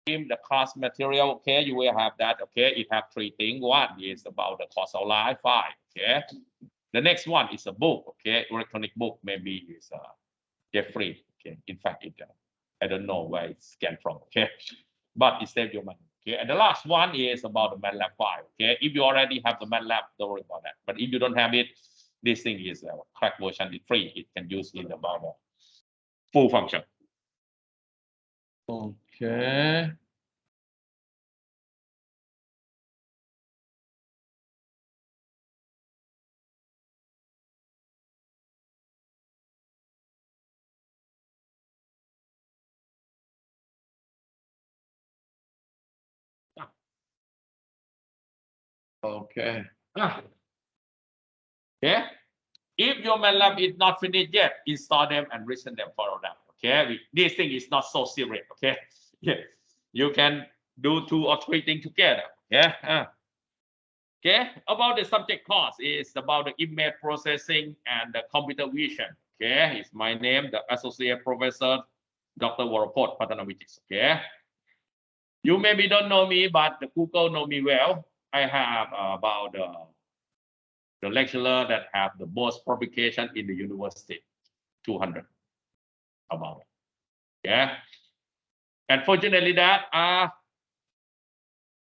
the class material, okay, you will have that, okay. It have three things. One is about the causal line file, okay. The next one is a book, okay, electronic book, maybe is Jeffrey, okay. In fact, it I don't know where it's scanned from, okay, but it saves your money, okay. And the last one is about the MATLAB file, okay. If you already have the MATLAB, don't worry about that. But if you don't have it, this thing is crack version, it's free. It can use in about the full function. Okay. Okay. Okay. If your MATLAB is not finished yet, install them and listen them, follow them. Okay. This thing is not so serious. Okay. Yeah. You can do 2 or 3 things together. Yeah. Okay. About the subject course is about the image processing and the computer vision. Okay. It's my name, the Associate Professor, Dr. Patana. Okay. You maybe don't know me, but the Google know me well. I have about the lecturer that have the most publication in the university, 200 about. Yeah. Unfortunately, that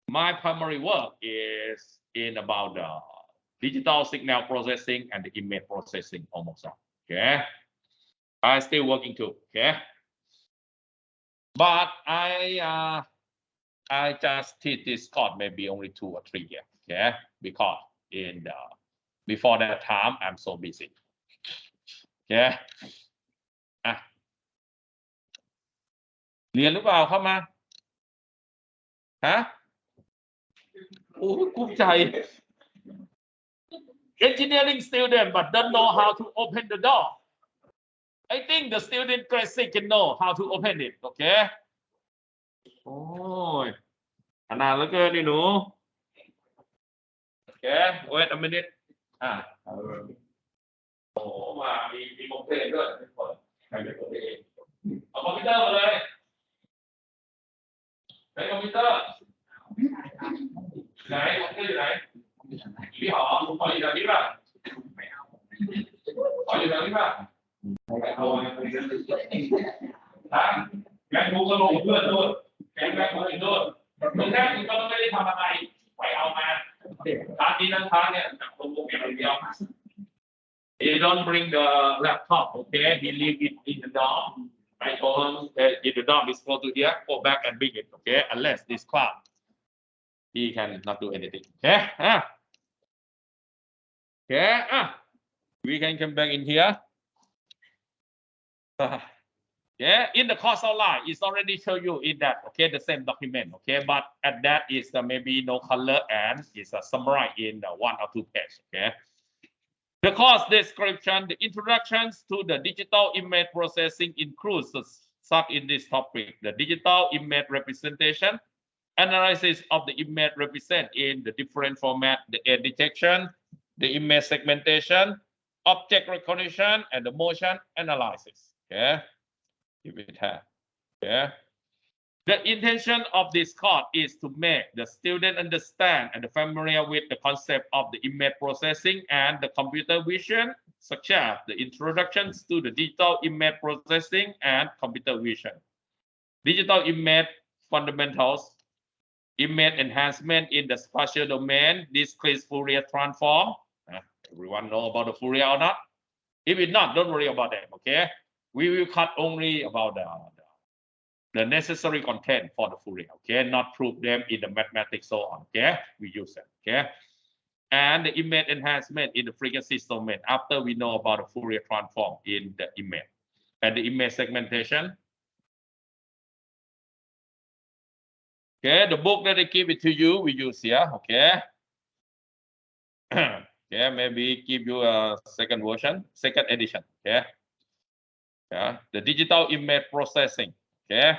my primary work is in about the digital signal processing and the image processing almost. Okay. I still working too. Okay. But I just teach this course maybe only 2 or 3 years. Okay. Because in the before that time I'm so busy. Okay. เรียนหรือเปล่าเข้ามาฮะโอ้ภูมิใจ engineering student but don't know how to open the door. I think the student grade 6 can know how to open it. Okay. โอ้ยขนาดเหลือเกินนี่หนู Okay. Wait a minute. โอ้มามีคอมเพลนด้วยใครเป็นคนเองเอาคอมพิวเตอร์มาเลยไหนคอมพิวเตอร์ไหนคอมพิวเตอร์อยู่ไหนพี่หอขออยู่แถวนี้ป่ะขออยู่แถวนี้ป่ะเอาฮะแบงค์มูก็ลงเพื่อนด้วยแบงค์มูอีกด้วยมึงแค่มึงก็ไม่ได้ทำอะไรไปเอามาทางนี้นั้นทางเนี่ยจับตัวโปรแกรมเดียว He don't bring the laptop, okay? He leave it in the dorm. I told him that if the dorm is close to here, go back and bring it, okay? Unless this class, he can not do anything. Okay? Okay? We can come back in here. Yeah, in the causal line, it's already show you in that, okay, the same document, okay, but at that is maybe no color and it's a summary in 1 or 2 pages, okay. The course description, the introductions to the digital image processing includes such in this topic, the digital image representation, analysis of the image represent in the different format, the edge detection, the image segmentation, object recognition, and the motion analysis. Okay. If it has. Okay. The intention of this course is to make the student understand and familiar with the concept of the image processing and the computer vision, such as the introductions to the digital image processing and computer vision, digital image fundamentals, image enhancement in the spatial domain, discrete Fourier transform. Everyone know about the Fourier or not? If it's not, don't worry about that. Okay, we will cut only about the necessary content for the Fourier, okay, not prove them in the mathematics, so on, okay, we use it, okay, and the image enhancement in the frequency domain after we know about the Fourier transform in the image, and the image segmentation. Okay, the book that I give it to you, we use here, okay. Okay, maybe give you a second version, second edition, okay. Yeah, the digital image processing. Okay,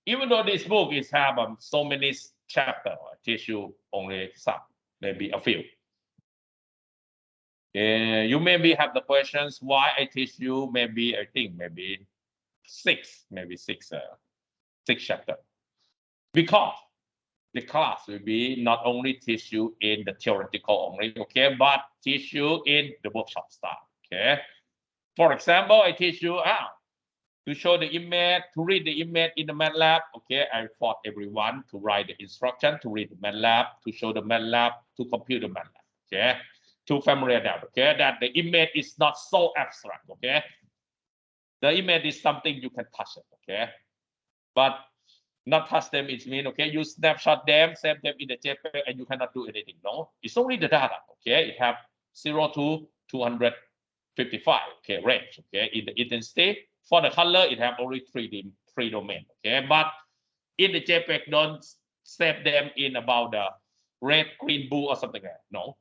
even though this book is have so many chapters, I teach you only some, maybe a few. You maybe have the questions why I teach you. Maybe I think maybe six chapters. because the class will be not only teach you in the theoretical only, okay, but teach you in the workshop style, okay. For example, I teach you to show the image, to read the image in the MATLAB, okay. I taught everyone to write the instruction, to read the MATLAB, to show the MATLAB, to compute the MATLAB, okay. To familiar that, okay, that the image is not so abstract, okay. The image is something you can touch it, okay. But not touch them, it means, okay, you snapshot them, save them in the JPEG, and you cannot do anything. No, it's only the data, okay. It have 0 to 255, okay, range, okay. In the intensity, for the color, it have only three domain, okay. But in the JPEG, don't save them in about the red, green, blue, or something like that. No,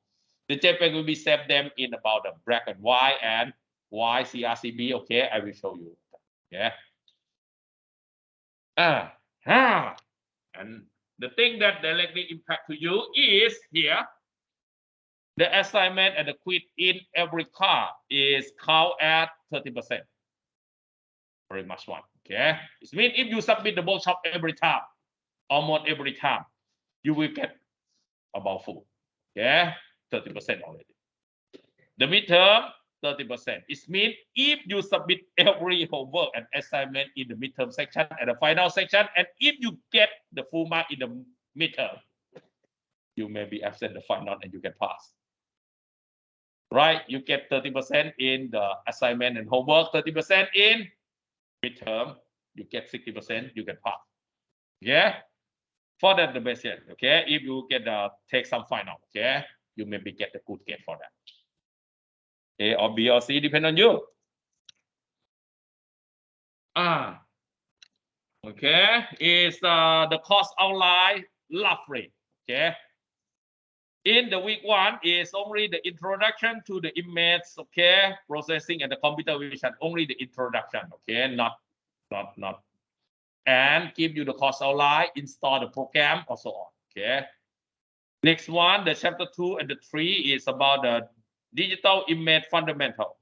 the JPEG will be save them in about the black and white and white CRCB. Okay, I will show you. Yeah. And the thing that directly impact to you is here. The assignment and the quiz in every car is count at 30%. Very much one. Okay. It means if you submit the workshop every time, almost every time, you will get about full. Okay. 30% already. The midterm, 30%. It means if you submit every homework and assignment in the midterm section and the final section, and if you get the full mark in the midterm, you may be absent the final and you can pass. Right? You get 30% in the assignment and homework, 30% in midterm, you get 60%, you can pass. Yeah? For that, the best yet. Okay? If you get take some final, okay, you maybe get the good grade for that. A or B or C, depend on you. Okay, is the course outline roughly. Okay. In the week 1 is only the introduction to the image, okay, processing and the computer vision, only the introduction, okay, not, and give you the course outline, install the program, or so on, okay. Next one, the chapter 2 and the 3 is about the digital image fundamentals.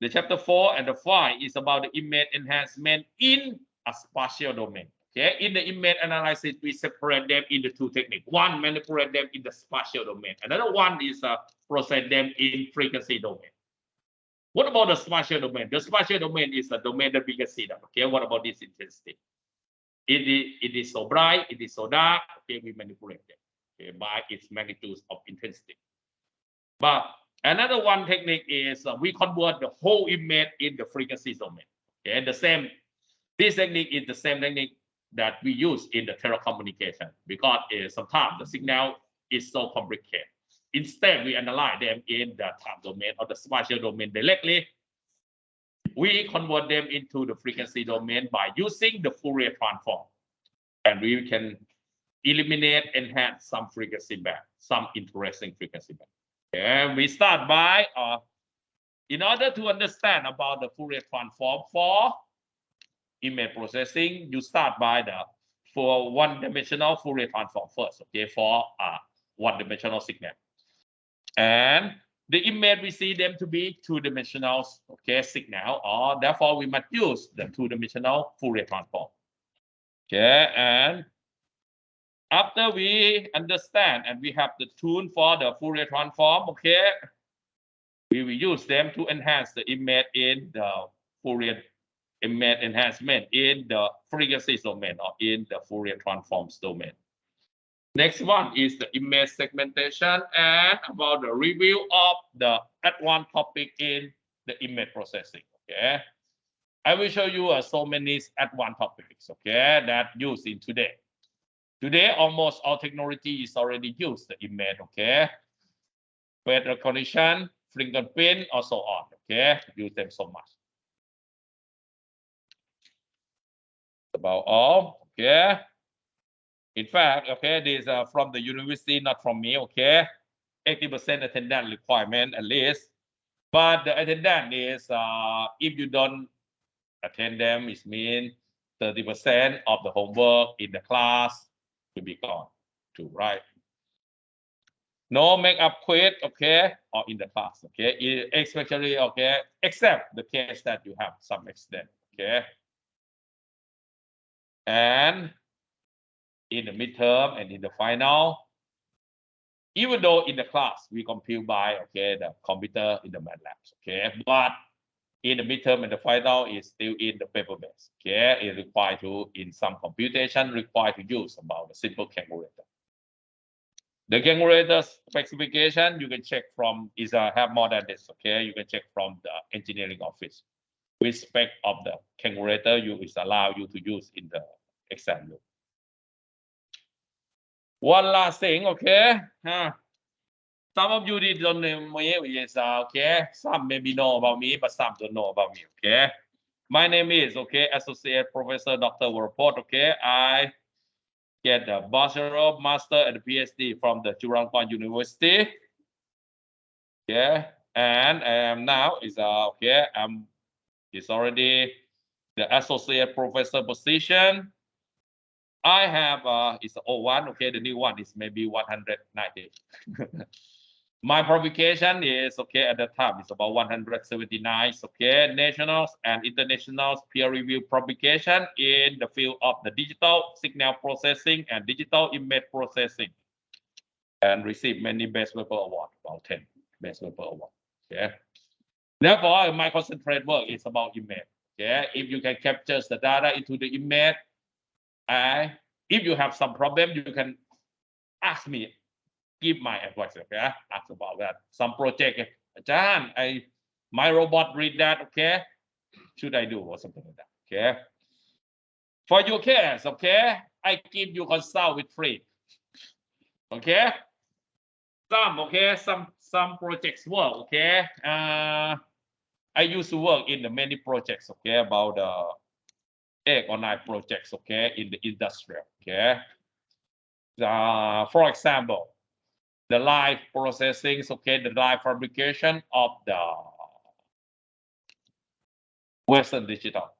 The chapter 4 and the 5 is about the image enhancement in a spatial domain. Okay, in the image analysis, we separate them into two techniques. One, manipulate them in the spatial domain. Another one is process them in frequency domain. What about the spatial domain? The spatial domain is a domain that we can see that. Okay, what about this intensity? It is so bright, it is so dark. Okay, we manipulate them, okay, by its magnitude of intensity. But another one technique is we convert the whole image in the frequency domain. Okay, the same. This technique is the same technique that we use in the telecommunication because sometimes the signal is so complicated. Instead, we analyze them in the time domain or the spatial domain directly. We convert them into the frequency domain by using the Fourier transform, and we can eliminate, enhance some frequency band, some interesting frequency band. And we start by, in order to understand about the Fourier transform for image processing, you start by for one-dimensional Fourier transform first, okay, for one-dimensional signal. And the image, we see them to be two-dimensional, okay, signal, or therefore we must use the two-dimensional Fourier transform. Okay, and after we understand and we have the tune for the Fourier transform, okay, we will use them to enhance the image in the Fourier image enhancement in the frequency domain or in the Fourier transforms domain. Next one is the image segmentation and about the review of the advanced topic in the image processing. Okay, I will show you so many advanced topics, okay, that used in today. Today, almost all technology is already used the image, okay, face recognition, fingerprint, or so on, okay, use them so much. About all, okay. In fact, okay, these are from the university, not from me, okay. 80% attendance requirement at least, but the attendance is if you don't attend them, it means 30% of the homework in the class will be gone too, right? No make-up quiz, okay, or in the class, okay, especially, okay, except the case that you have some accident, okay. And in the midterm and in the final. Even though in the class we compute by the computer in the MATLAB, but in the midterm and the final is still in the paper base. It required to in some computation required to use about the simple calculator. The calculator specification you can check from is have more than this. You can check from the engineering office which spec of the calculator you is allow you to use in the exam room. One last thing, some of you don't know me is some maybe know about me, but some don't know about me. My name is Associate.Prof.Dr. Report. I get the bachelor, master, and PhD from the Chulalongkorn University. And I am now is it's already the associate professor position. I have it's 01. The new one is maybe 190. My publication is at the time it's about 179. National and international peer review publication in the field of the digital signal processing and digital image processing, and received many best paper award, about 10 best paper award. Therefore, my concentrate work is about image. If you can capture the data into the image, if you have some problem, you can ask me. Give my advice, ask about that. Some project, John, my robot read that, should I do or something like that, For your case, I give you consult with free, some projects work, I used to work in the many projects, about 8 or 9 projects, in the industry, for example, the live processing, the live fabrication of the Western Digital,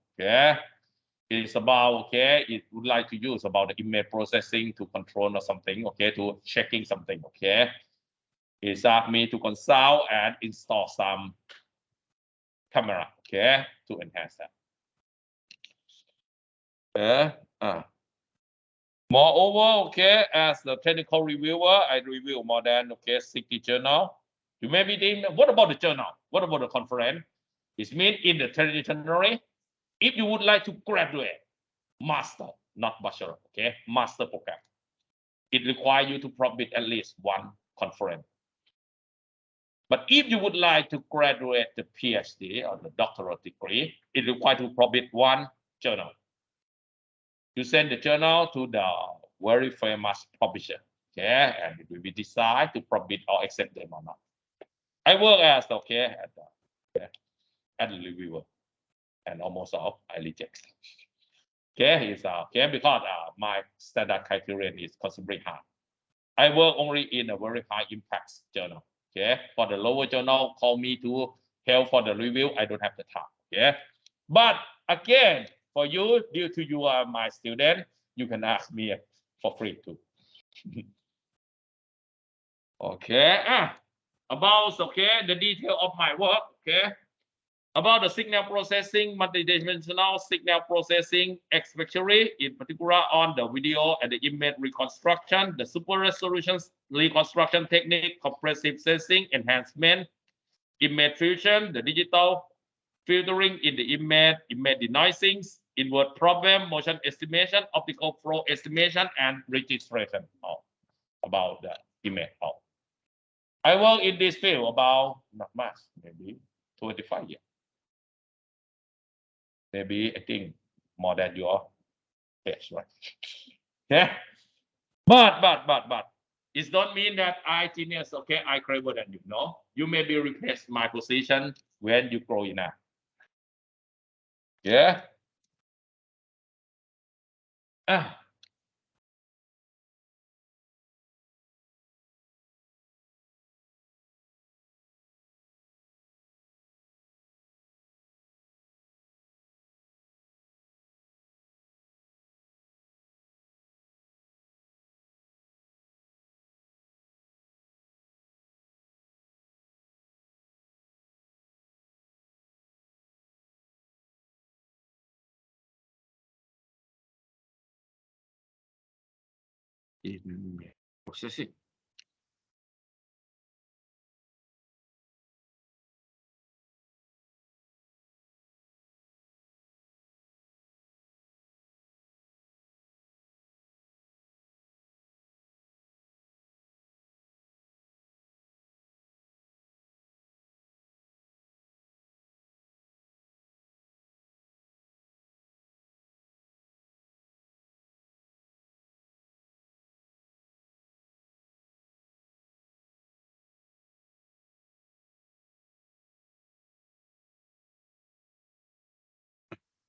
it's about, it would like to use about the image processing to control or something, to checking something, it's asked me to consult and install some camera, to enhance that. Moreover, as the technical reviewer, I review more than 60 journals. You may be thinking, what about the journal? What about the conference? It means in the traditionally, if you would like to graduate, master, not bachelor, master program, it requires you to publish at least 1 conference. But if you would like to graduate the PhD or the doctoral degree, it requires to publish 1 journal. You send the journal to the very famous publisher, and it will be decide to publish or accept them or not. I work as at the reviewer, and almost all I reject. Is because my standard criterion is considerably high. I work only in a very high impact journal. For the lower journal, call me to help for the review. I don't have the time. But again, for you, due to you are my student, you can ask me for free too. About the detail of my work. About the signal processing, multidimensional signal processing, especially in particular on the video and the image reconstruction, the super resolution reconstruction technique, compressive sensing, enhancement, image fusion, the digital filtering in the image denoising, invert problem, motion estimation, optical flow estimation, and registration about the image. I work in this field about not much, maybe 25 years. Maybe I think more than your age, right? But it don't mean that I genius, I clever than you. No, you may be replace my position when you grow enough. in processing.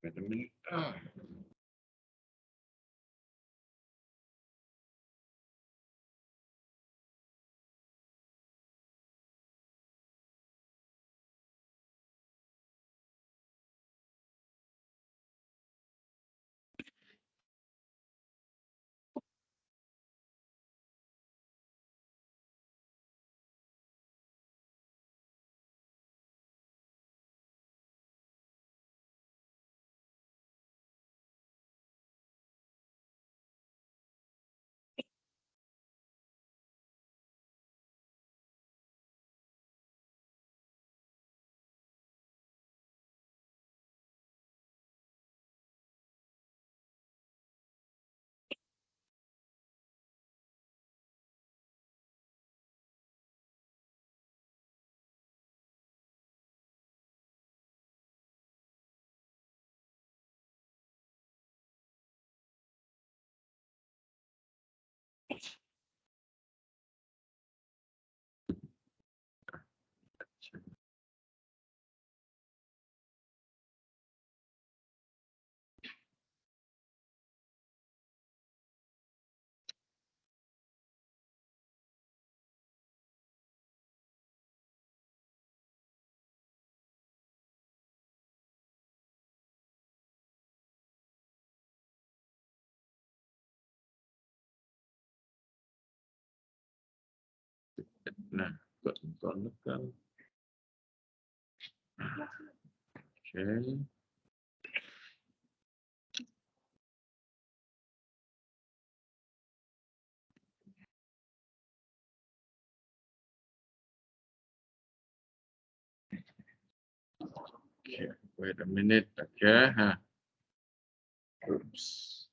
Wait a minute. Nah, còn okay. Okay, wait a minute. Okay, huh? Oops.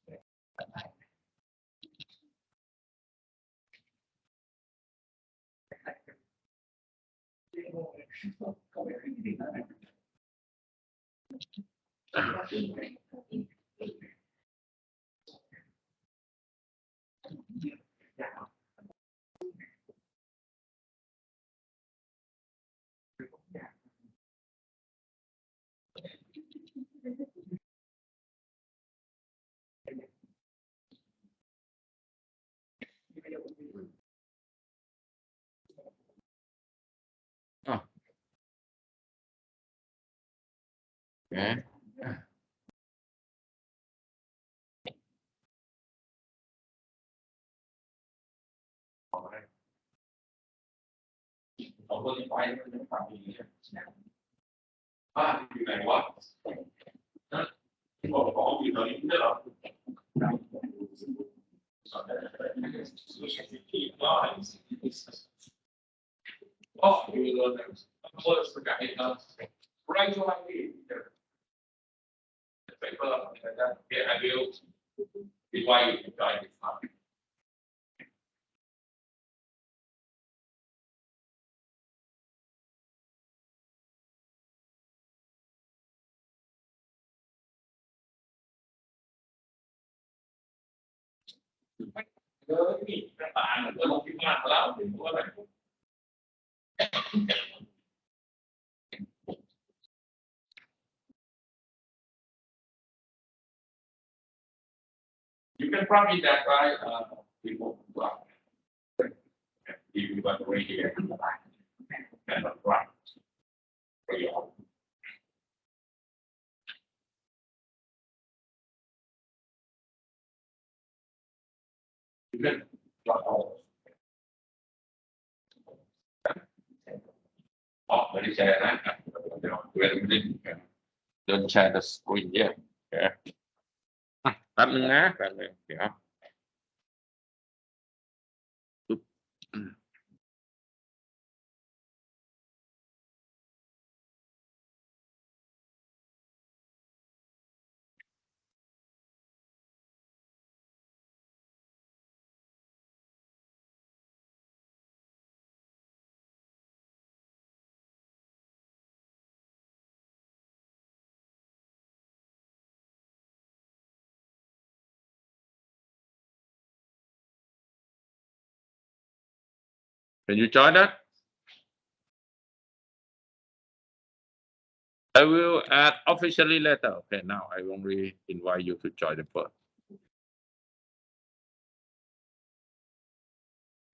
Oh, okay. You can probably that right. People you got to read it and right. You can very share don't share the screen yet. Okay. แป๊บนึงนะแป๊บนึงเดี๋ยว Can you join that? I will add officially later. Okay, now I only invite you to join the first.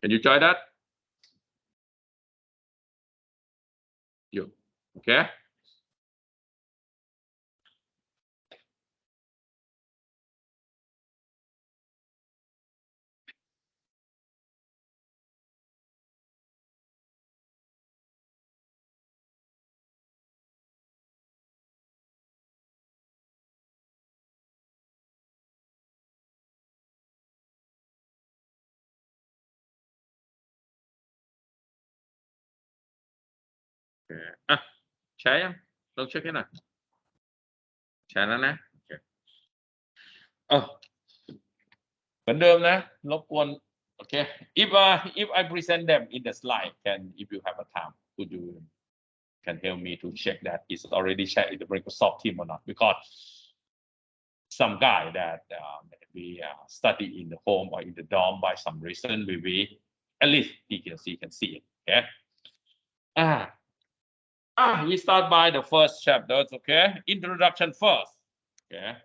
Can you join that? You. Okay. Okay. อ่ะแชร์ยังลองเช็คให้หน่อยแชร์แล้วนะโอเคเหมือนเดิมนะรบกวนโอเค if I present them in the slide can if you have a time could you can help me to check that it's already shared in the Microsoft team or not because some guy that maybe study in the home or in the dorm by some reason maybe at least he can see it okay we start by the first chapter okay introduction first okay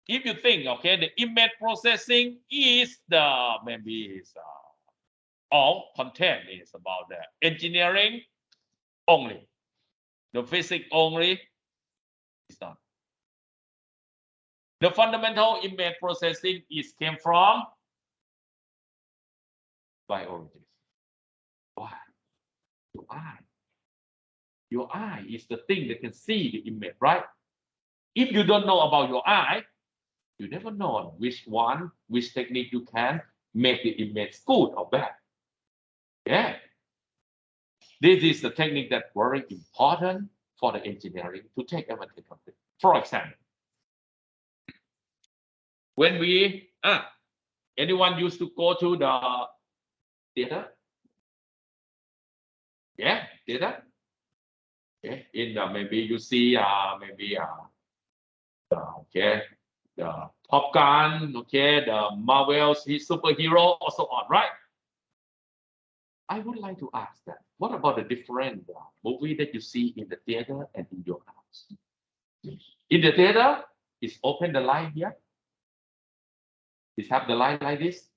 if you think okay the image processing is the maybe is all content is about the engineering only the physics only is not the fundamental image processing is came from biology why your eye is the thing that can see the image right if you don't know about your eye you never know which technique you can make the image good or bad yeah this is the technique that's very important for the engineering to take advantage of it for example when we anyone used to go to the theater yeah theater okay in the maybe you see okay the Top Gun okay the Marvel's superhero or so on right I would like to ask that what about the different movie that you see in the theater and in your house in the theater is open the light here is have the light like this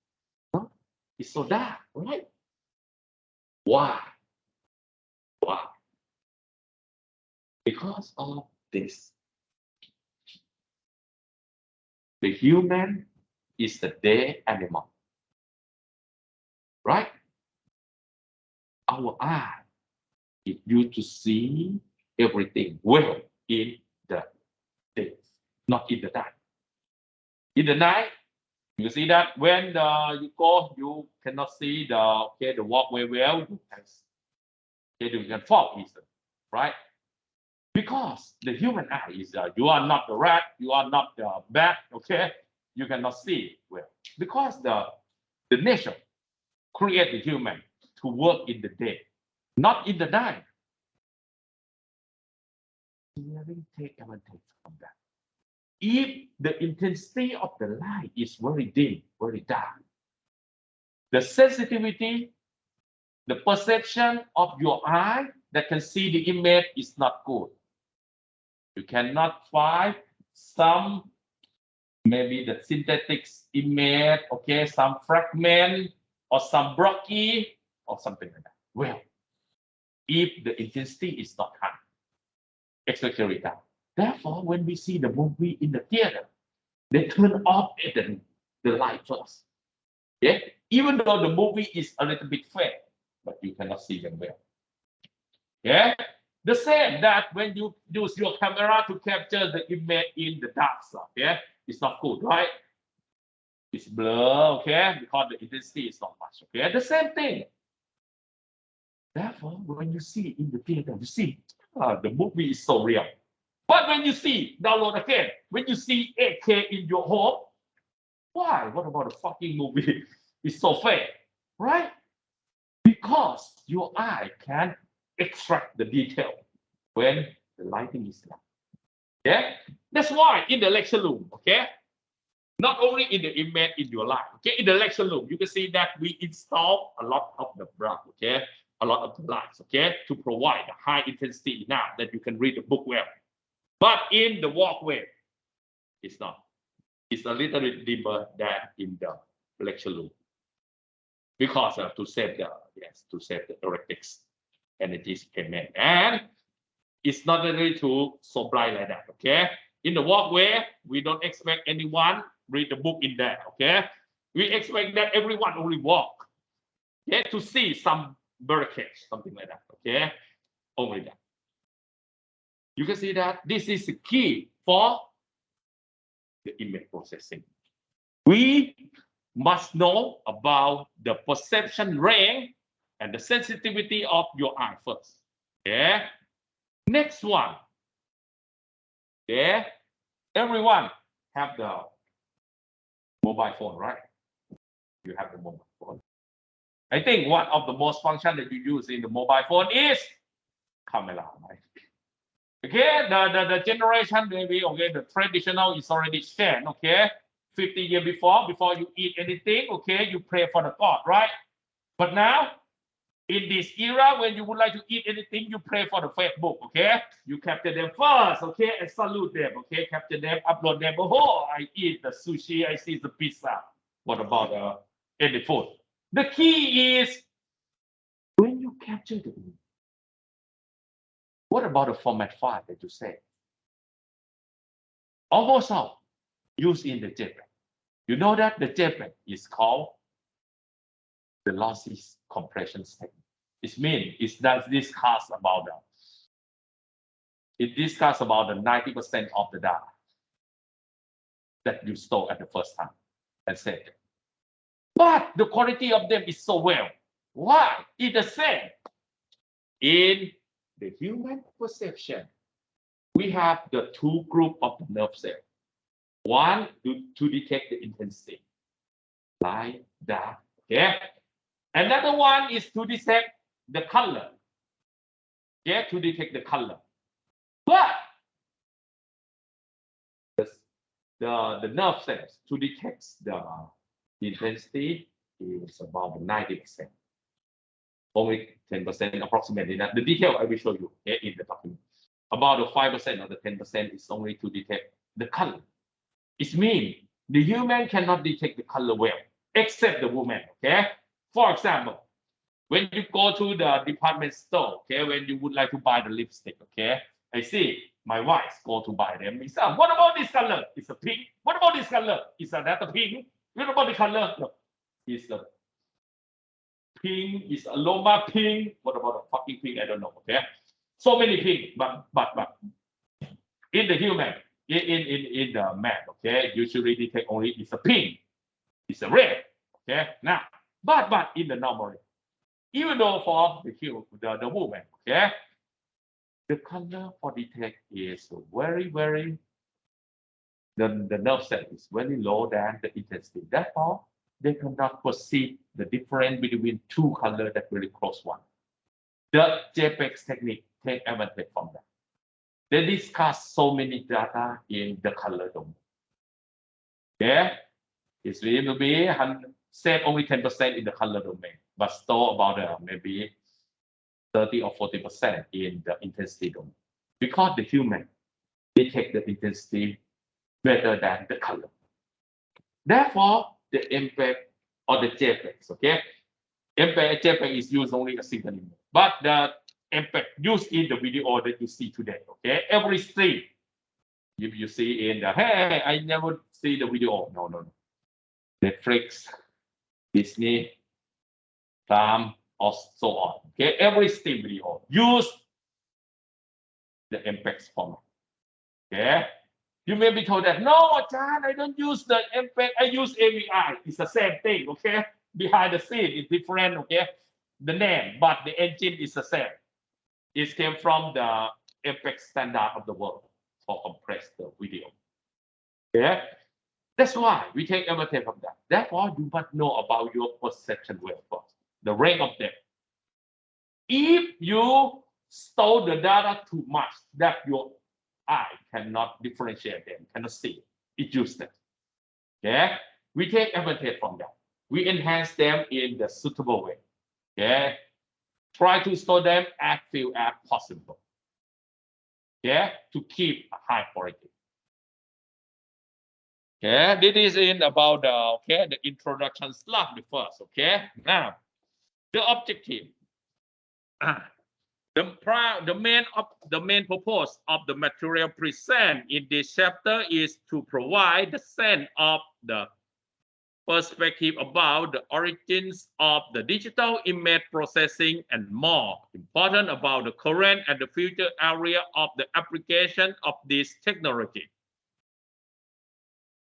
no it's so dark right why because of this the human is the day animal right our eye is used to see everything well in the day not in the night in the night you see that when you go you cannot see the walkway well you can fall easily right because the human eye is you are not the rat you are not the bat okay you cannot see well because the nature create the human to work in the day not in the night engineering take advantage from that if the intensity of the light is very dim very dark the sensitivity the perception of your eye that can see the image is not good you cannot find some maybe the synthetic image okay some fragment or some blocky or something like that well if the intensity is not high especially that therefore when we see the movie in the theater they turn off the light first yeah even though the movie is a little bit faint but you cannot see them well yeah the same that when you use your camera to capture the image in the dark stuff yeah it's not good right it's blur okay because the intensity is not much okay the same thing therefore when you see in the theater you see the movie is so real but when you see download again when you see 8K in your home why what about the fucking movie it's so fake right because your eye can extract the detail when the lighting is low yeah that's why in the lecture room okay Not only in the image in your life, okay, in the lecture room, you can see that we install a lot of the blood, okay, a lot of the lights, okay, to provide a high intensity now that you can read the book well. But in the walkway, it's not. It's a little bit deeper than in the lecture room because to save the electrics energy payment, and it's not really too so bright like that, okay. In the walkway, we don't expect anyone read the book in there, okay. We expect that everyone only walk, okay, to see some barricades, something like that, okay, only that. You can see that this is the key for the image processing. We must know about the perception range and the sensitivity of your eye first, okay. Next one, okay, everyone have the mobile phone, right? You have the mobile phone. I think one of the most function that you use in the mobile phone is camera, right? Okay, the generation maybe, okay, the traditional is already changed, okay. 50 years before you eat anything, okay, you pray for the God, right? But now, in this era, when you would like to eat anything, you pray for the Facebook, okay? You capture them first, okay, and salute them, okay? Capture them, upload them. Oh, I eat the sushi, I see the pizza. What about any food? The key is when you capture the image, what about the format file that you say? Almost all used in the JPEG. You know that the JPEG is called the lossy compression technique. It means it does discuss about the 90% of the data that you store at the first time and saved. But the quality of them is so well. Why? It's the same. In the human perception, we have the two groups of the nerve cells. One to detect the intensity, light, dark, okay? Another one is to detect the color, okay? To detect the color. But the nerve cells to detect the intensity is about 90%. Only 10% approximately. The detail I will show you, okay, in the document. About the 5% or the 10% is only to detect the color. It means the human cannot detect the color well, except the woman, okay? For example, when you go to the department store, okay, when you would like to buy the lipstick, okay, I see my wife go to buy them. He said, what about this color? It's a pink. What about this color? Is that a pink? What about the color? No, it's a pink, it's a Loma pink. What about a fucking pink? I don't know, okay? So many pink, but in the human, in the man, okay, usually detect only it's a pink, it's a red, okay. Now, but in the normal, even though for the woman, okay, the color for detect is very the nerve cell is very low than the intensity. Therefore, they cannot perceive the difference between two colors that very close one. The JPEG technique take advantage from that. They discuss so many data in the color domain. Yeah, it's going to be save only 10% in the color domain, but store about maybe 30 or 40% in the intensity domain. Because the human detect the intensity better than the color. Therefore, the MPEG or the JPEGs, okay? MPEG, JPEG is used only a single image, but the MPEG used in the video that you see today, okay? Every stream, if you see in the, hey, I never see the video. No. Netflix, Disney, Prime, or so on. Okay, every stream video use the MPEG format. Okay, you may be told that no, John, I don't use the MPEG, I use AVI. It's the same thing. Okay, behind the scene is different. Okay, the name, but the engine is the same. It came from the MPEG standard of the world for compressed video. Okay. That's why we take advantage of that. Therefore, you must know about your perception well first, the range of them. If you store the data too much that your eye cannot differentiate them, cannot see, it's useless. Okay, we take advantage from that. We enhance them in the suitable way. Okay, try to store them as few as possible. Okay, to keep a high quality. Okay, this is in about the introduction slide first. Okay, now the objective. The main purpose of the material present in this chapter is to provide the sense of the perspective about the origins of the digital image processing and more important about the current and the future area of the application of this technology.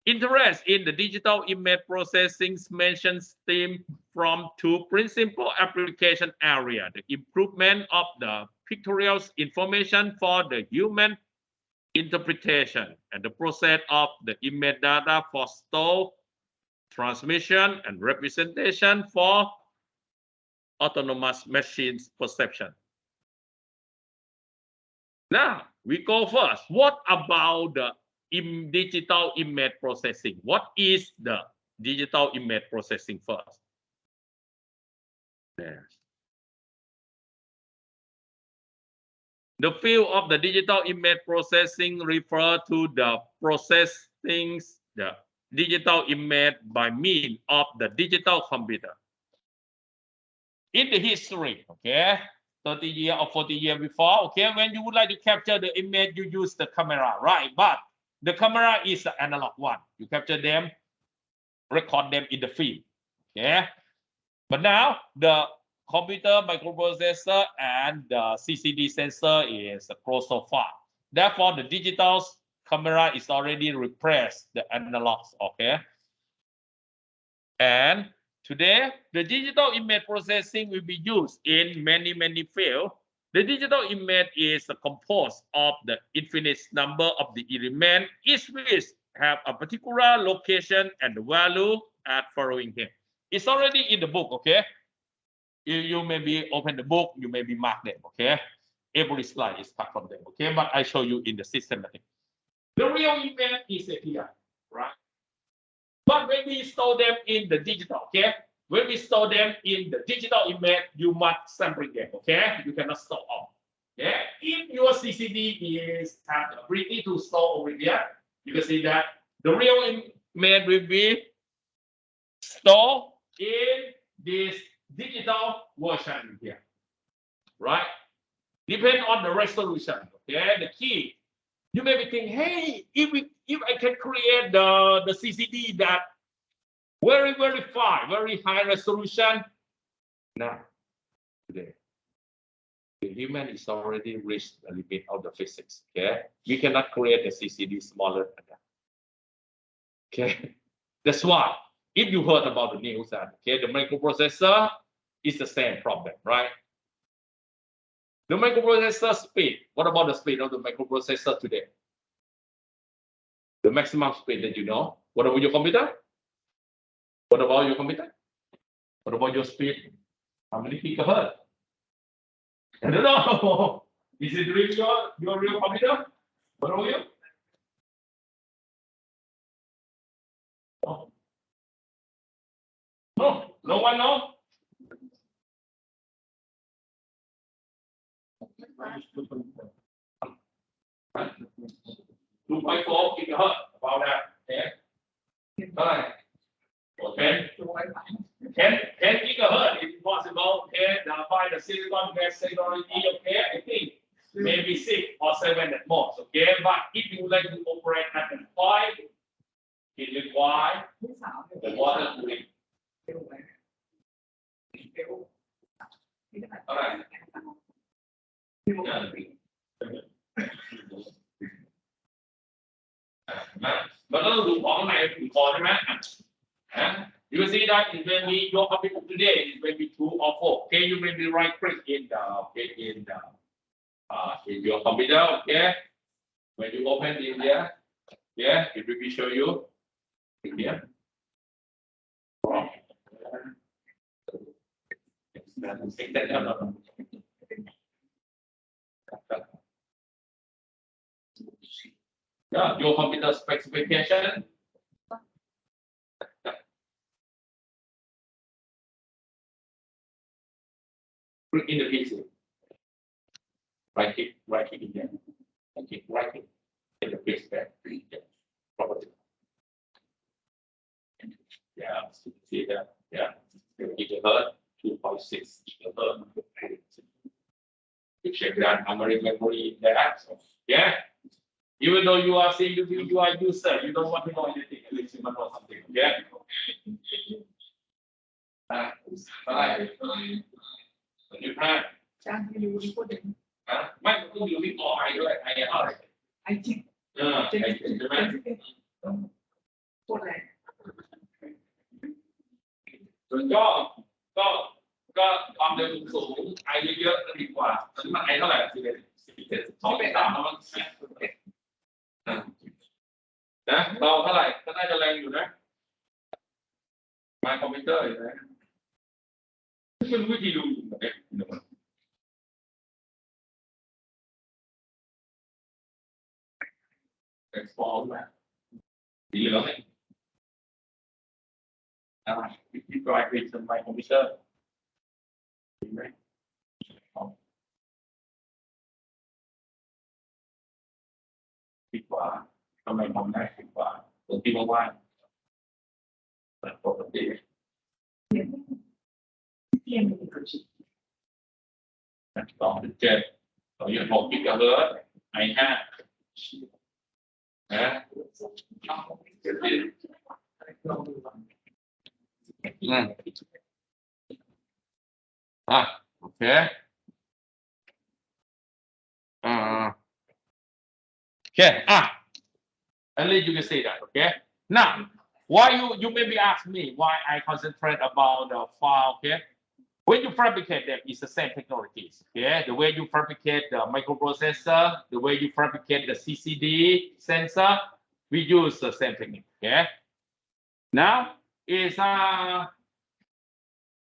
Interest in the digital image processing mentioned stem from two principal application areas: the improvement of the pictorial information for the human interpretation and the process of the image data for store, transmission, and representation for autonomous machines perception. Now we go first. What about the digital image processing? What is the digital image processing first? There. The field of the digital image processing refers to the processing the digital image by means of the digital computer. In the history, okay, 30 years or 40 years before, okay, when you would like to capture the image, you use the camera, right? But the camera is the analog one. You capture them, record them in the film. Okay. But now the computer microprocessor and the CCD sensor is close so far. Therefore, the digital camera is already replaced the analogs. Okay. And today, the digital image processing will be used in many fields. The digital image is composed of the infinite number of the elements, each which have a particular location and value as following here. It's already in the book, okay? You maybe open the book, you maybe mark them, okay? Every slide is cut from them, okay? But I show you in the systematic. The real image is here, right? But when we store them in the digital, okay? When we store them in the digital image, you must sampling them, okay? You cannot store all. Okay? If your CCD have the ability to store over here, you can see that the real image will be stored in this digital version here, right? Depend on the resolution, okay? The key. You may be thinking, hey, if I can create the CCD that very fine, very high resolution. Now, today, the human is already reached the limit of the physics. Okay, we cannot create a CCD smaller than that. Okay, that's why if you heard about the news that okay, the microprocessor is the same problem, right? The microprocessor speed. What about the speed of the microprocessor today? The maximum speed that you know. What about your computer? What about your computer? What about your speed? How many gigahertz? I don't know. Is it really your real computer? What about you? No one knows. 2.4 gigahertz, about that. Okay. Right. Okay. 10 gigahertz is possible. Okay. Now by the silicon gas technology, okay, I think maybe 6 or 7 at most. Okay. But if you would like to operate at the 5, it requires the water cooling. All right. มันต้องดูของในถึงคอใช่ไหม You see that it may be your computer today, it may be 2 or 4. Okay, you may be right click in your computer. Okay, when you open in here, yeah, it will be show you in here. Yeah, your computer specification. in the PC. Right click in there. Right click in the page there. Property. Yeah, see that. Yeah, gigahertz, 2.6 gigahertz. You check that memory that. Yeah. Even though you are saying you are a user, you don't want to know anything, at least you must know something. Yeah. Alright. You have. ไม่รู้พูดถึง ไม่ต้องอยู่ที่อด้วยไออะไร ไอจิก ไอใช่ไหม พูดอะไร ส่วนก็ความเร็วสูงไอเยอะๆก็ดีกว่าตอนนี้มันไอเท่าไหร่11 12 13แล้วมันนะเราเท่าไหร่ก็น่าจะแรงอยู่นะมาคอมพิวเตอร์อยู่นะไม่รู้วิธีดูexport มาสีเหลืองวิธีปล่อยเป็นสมัยคอมพิวเตอร์ดีไหมดีกว่าทำไมทำได้ดีกว่าตัวที่ว่างๆแต่ปกติ 2.7 2.6 gigahertz i5 นะโอเคat least you can say that. Okay. Now, why you maybe ask me why I concentrate about the file. Okay. When you fabricate them, it's the same technologies. Okay. The way you fabricate the microprocessor, the way you fabricate the CCD sensor, we use the same technique. Okay. Now is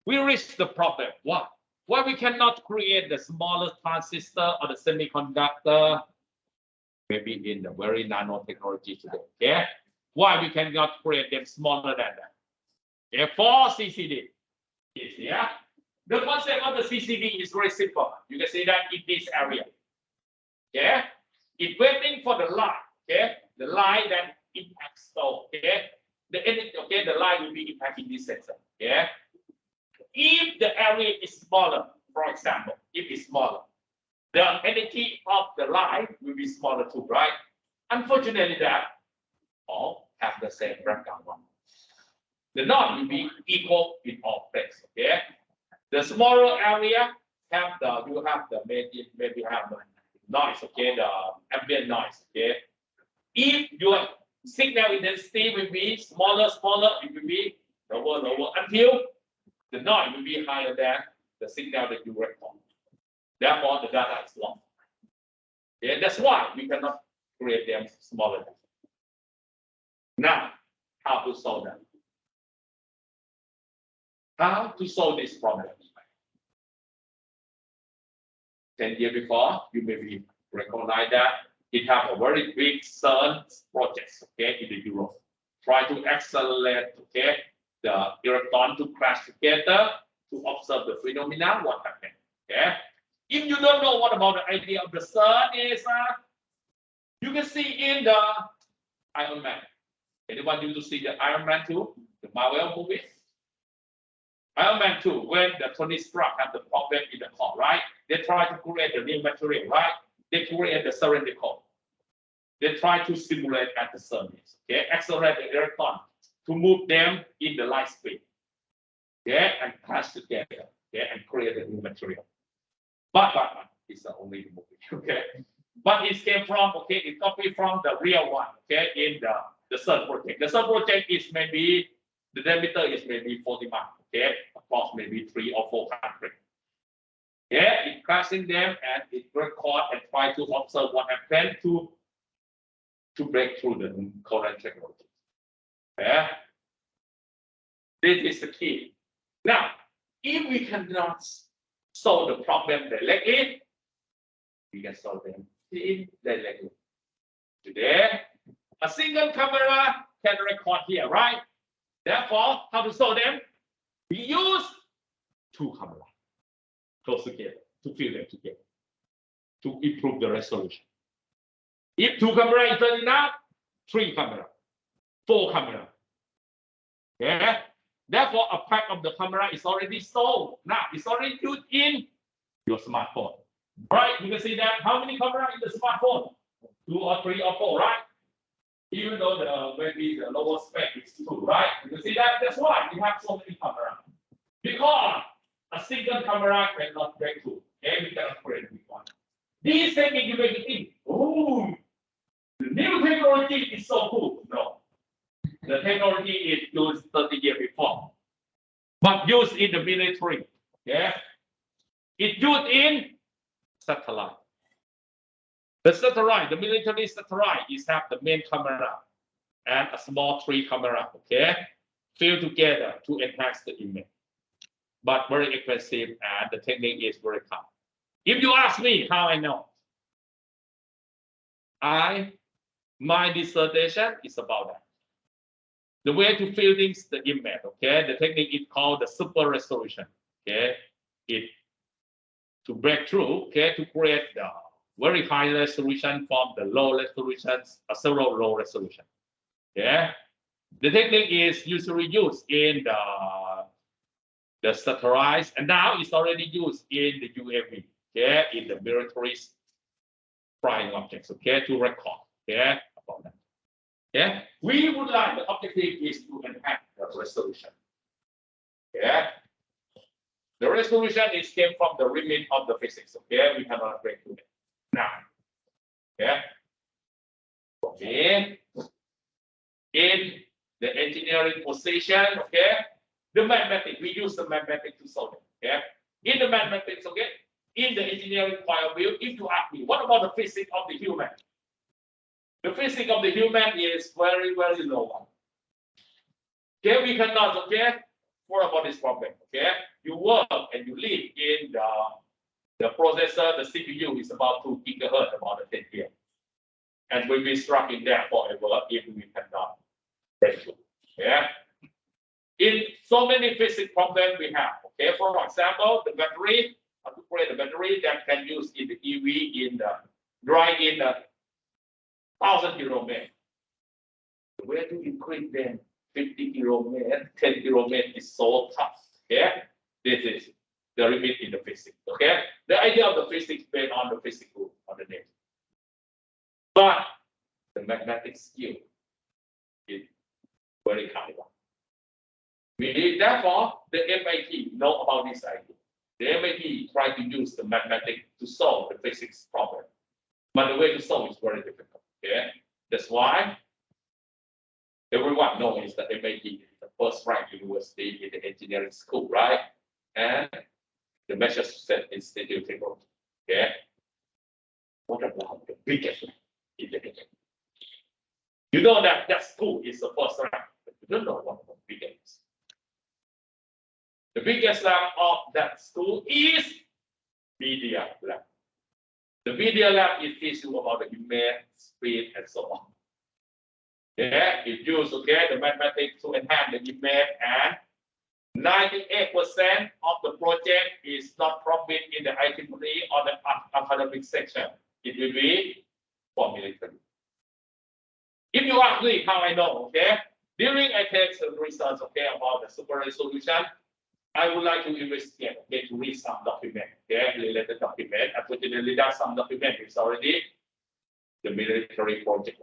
we reach the problem. Why we cannot create the smallest transistor or the semiconductor? Maybe in the very nanotechnology today. Okay. Why we cannot create them smaller than that? Okay. For CCD. Yeah. The concept of the CCD is very simple. You can see that in this area. Okay. It's waiting for the light. Okay. The light that impacts. So, okay. The light will be impacting this sensor. Okay. If the area is smaller, for example, if it's smaller, the energy of the light will be smaller too, right? Unfortunately, that all have the same breakdown one. The noise will be equal in all places. Okay. The smaller area you have the maybe have the noise. Okay. The ambient noise. Okay. If your signal intensity will be smaller, it will be lower until the noise will be higher than the signal that you record. Therefore, the data is long. Okay, that's why we cannot create them smaller. Now, how to solve them? How to solve this problem? 10 years before, you maybe recognize that it has a very big CERN project, okay, in the Europe. Try to accelerate, okay, the electron to crash together to observe the phenomena. What happened? Okay. If you don't know what about the idea of the CERN is, you can see in the Iron Man. Anyone used to see the Iron Man 2, the Marvel movie? Iron Man 2, when the Tony Stark had the problem in the core, right? They try to create the new material, right? They create the cylindrical. They try to simulate at the surface, okay? Accelerate the electron to move them in the light speed, okay? And crash together, okay? And create a new material. But it's the only movie, okay? But it came from, okay, it copied from the real one, okay, in the CERN project. The CERN project is maybe, the diameter is maybe 40 miles, okay, across maybe 3 or 4 countries. Yeah, it crashing them and it record and try to observe what happened to break through the current technology. Yeah, this is the key. Now, if we cannot solve the problem directly, we can solve them indirectly. Today, a single camera can record here, right? Therefore, how to solve them? We use 2 cameras. close together to fill them together to improve the resolution. If 2 cameras is not enough, 3 cameras, 4 cameras. Yeah. Therefore, a pack of the camera is already sold. Now it's already used in your smartphone. Right? You can see that how many cameras in the smartphone? 2 or 3 or 4, right? Even though maybe the lower spec is 2, right? You can see that. That's why we have so many cameras. Because a single camera cannot break through. Okay, we cannot create with one. These techniques you make it think, oh, the new technology is so cool. No, the technology is used 30 years before, but used in the military. Yeah, it's used in satellite. The satellite, the military satellite, is have the main camera and a small 3 camera. Okay, filled together to enhance the image. But very expensive, and the technique is very tough. If you ask me how I know, my dissertation is about that. The way to fill the image, okay, the technique is called the super resolution, okay, it to break through, okay, to create the very high resolution from the low resolutions, several low resolution, okay. The technique is usually used in the satellites, and now it's already used in the UAV, okay, in the military flying objects, okay, to record, okay, about that. Okay, we would like the objective is to enhance the resolution. Okay, the resolution is came from the limit of the physics. Okay, we cannot break through it now. Okay, okay, in the engineering position, okay, the mathematics we use the mathematics to solve it. Okay, in the mathematics, okay, in the engineering point of view, if you ask me, what about the physics of the human? The physics of the human is very, very low one. Okay, we cannot, okay, what about this problem? Okay, you work and you live in the processor, the CPU is about 2 gigahertz, about 10 years. And we'll be stuck in there forever if we cannot break through. Yeah. In so many physics problems we have, okay, for example, the battery, how to create a battery that can use in the EV in the dry in the 1,000 kilometers. The way to increase them 50 kilometers, 10 kilometers is so tough. Okay, this is the limit in the physics. Okay, the idea of the physics based on the physical on the name, but the magnetic skill is very high one. Therefore, the MIT know about this idea. The MIT try to use the mathematics to solve the physics problem, but the way to solve is very difficult. Okay, that's why everyone knows that MIT is the first ranked university in the engineering school, right? And the Massachusetts Institute of Technology. Okay, what about the biggest in the engineering? You know that school is the first rank, but you don't know what the biggest is. The biggest lab of that school is media lab. The media lab is teaching about the image, speed, and so on. Yeah, it uses the mathematics to enhance the image, and 98% of the project is not profit in the IEEE or the academic section. It will be for military. If you ask me how I know, during I take some research, about the super resolution, I would like to investigate, to read some document, related document. Unfortunately, that some document is already the military project.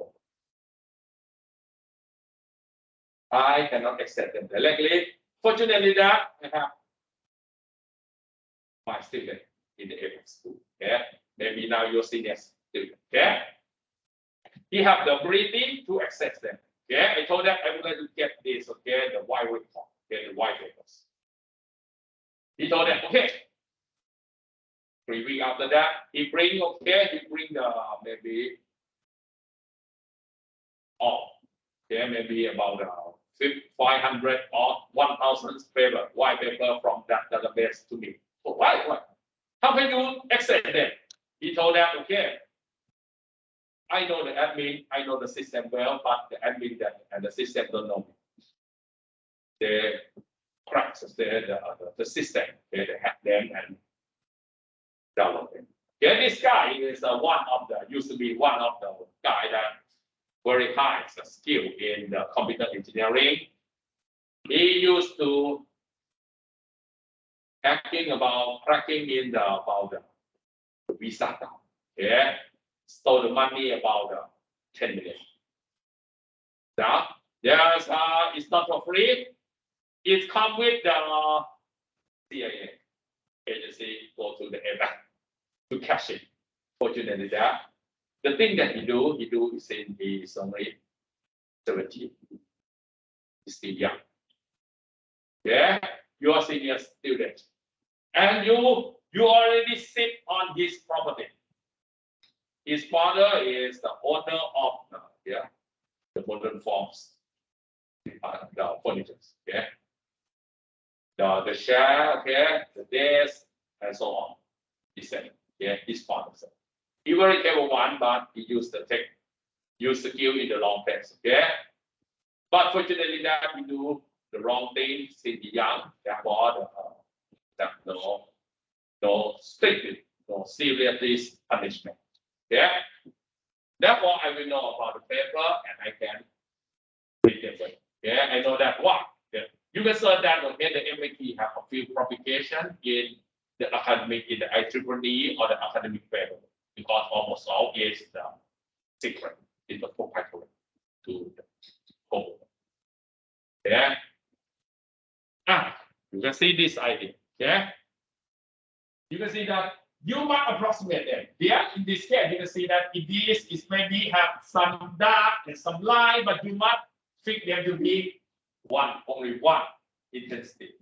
I cannot accept them directly. Fortunately, that I have my student in the AFX school. Maybe now you're senior student. He have the ability to access them. I told them I would like to get this. The white report. The white papers. He told them, 3 weeks after that, he bring, he bring maybe maybe about 500 or 1,000 paper, white paper from that database to me. So why? How can you access them? He told them, I know the admin, I know the system well, but the admin and the system don't know me. They cracks the system, they hack them, and developing. Okay, this guy is used to be one of the guy that very high skill in the computer engineering. He used to cracking in about the visa. Yeah, stole the money about 10 million. Now, yes, it's not for free. It comes with the CIA agency. Go to the bank to cash it. Fortunately, the thing that he do is in his only 70. He's still young. Yeah, you are senior student, and you already sit on his property. His father is the owner of the modern forms, the furniture. Okay, the chair, okay, the desk, and so on. He said, yeah, his father said. He very clever one, but he used the skill in the wrong place. Okay, but fortunately that he do the wrong thing since he young. Therefore, no strict, no serious punishment. Yeah. Therefore, I will know about the paper and I can read it. Yeah, I know that one. Yeah. You can search that. Okay, the MIT have a few publications in the academic, in the IEEE or the academic paper, because almost all is the secret, is the proprietary to the whole. Yeah. You can see this idea. Yeah. You can see that you might approximate them. Yeah, in this case, you can see that this is maybe have some dark and some light, but you must fix them to be only one intensity.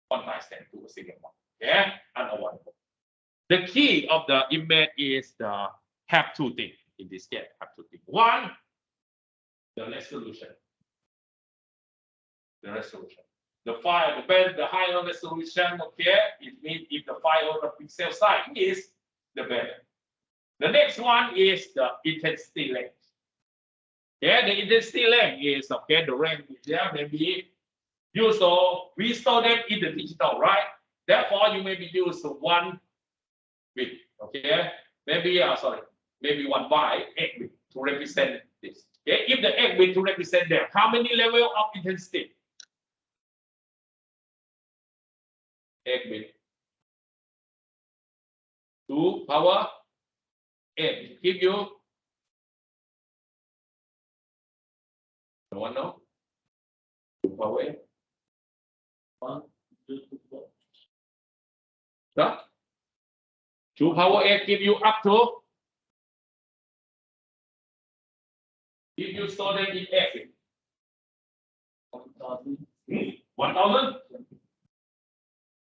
One times 10 to a single one. Yeah, unavoidable. The key of the image is have two things in this case. Have two things. One, the resolution. The resolution. The file, the higher resolution, okay, it means if the file or the pixel size is the better. The next one is the intensity length. Yeah, the intensity length is okay, the range there maybe we store them in the digital, right? Therefore, you maybe use 1 bit, okay? Maybe 1 byte, 8 bit to represent this. Okay, if the 8 bit to represent them, how many level of intensity? 8 bit. 2 power 8 give you no one know 2 power 8 1 2 4 2 power 8 give you up to if you store them in 8 1,000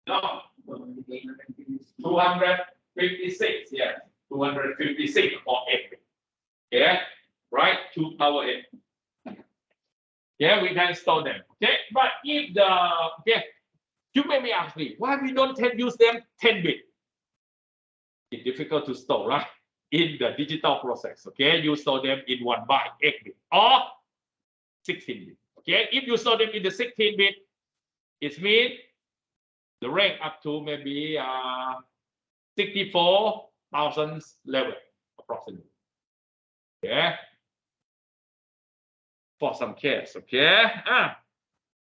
no 256 yeah 256 for 8 yeah right 2 power 8 yeah we can store them okay but if you may ask me why we don't use them 10 bit. It's difficult to store, right? In the digital process, okay? You store them in 1 byte, 8 bit, or 16 bit. Okay, if you store them in the 16 bit, it means the rank up to maybe 64,000 level approximately. Okay. For some case, okay.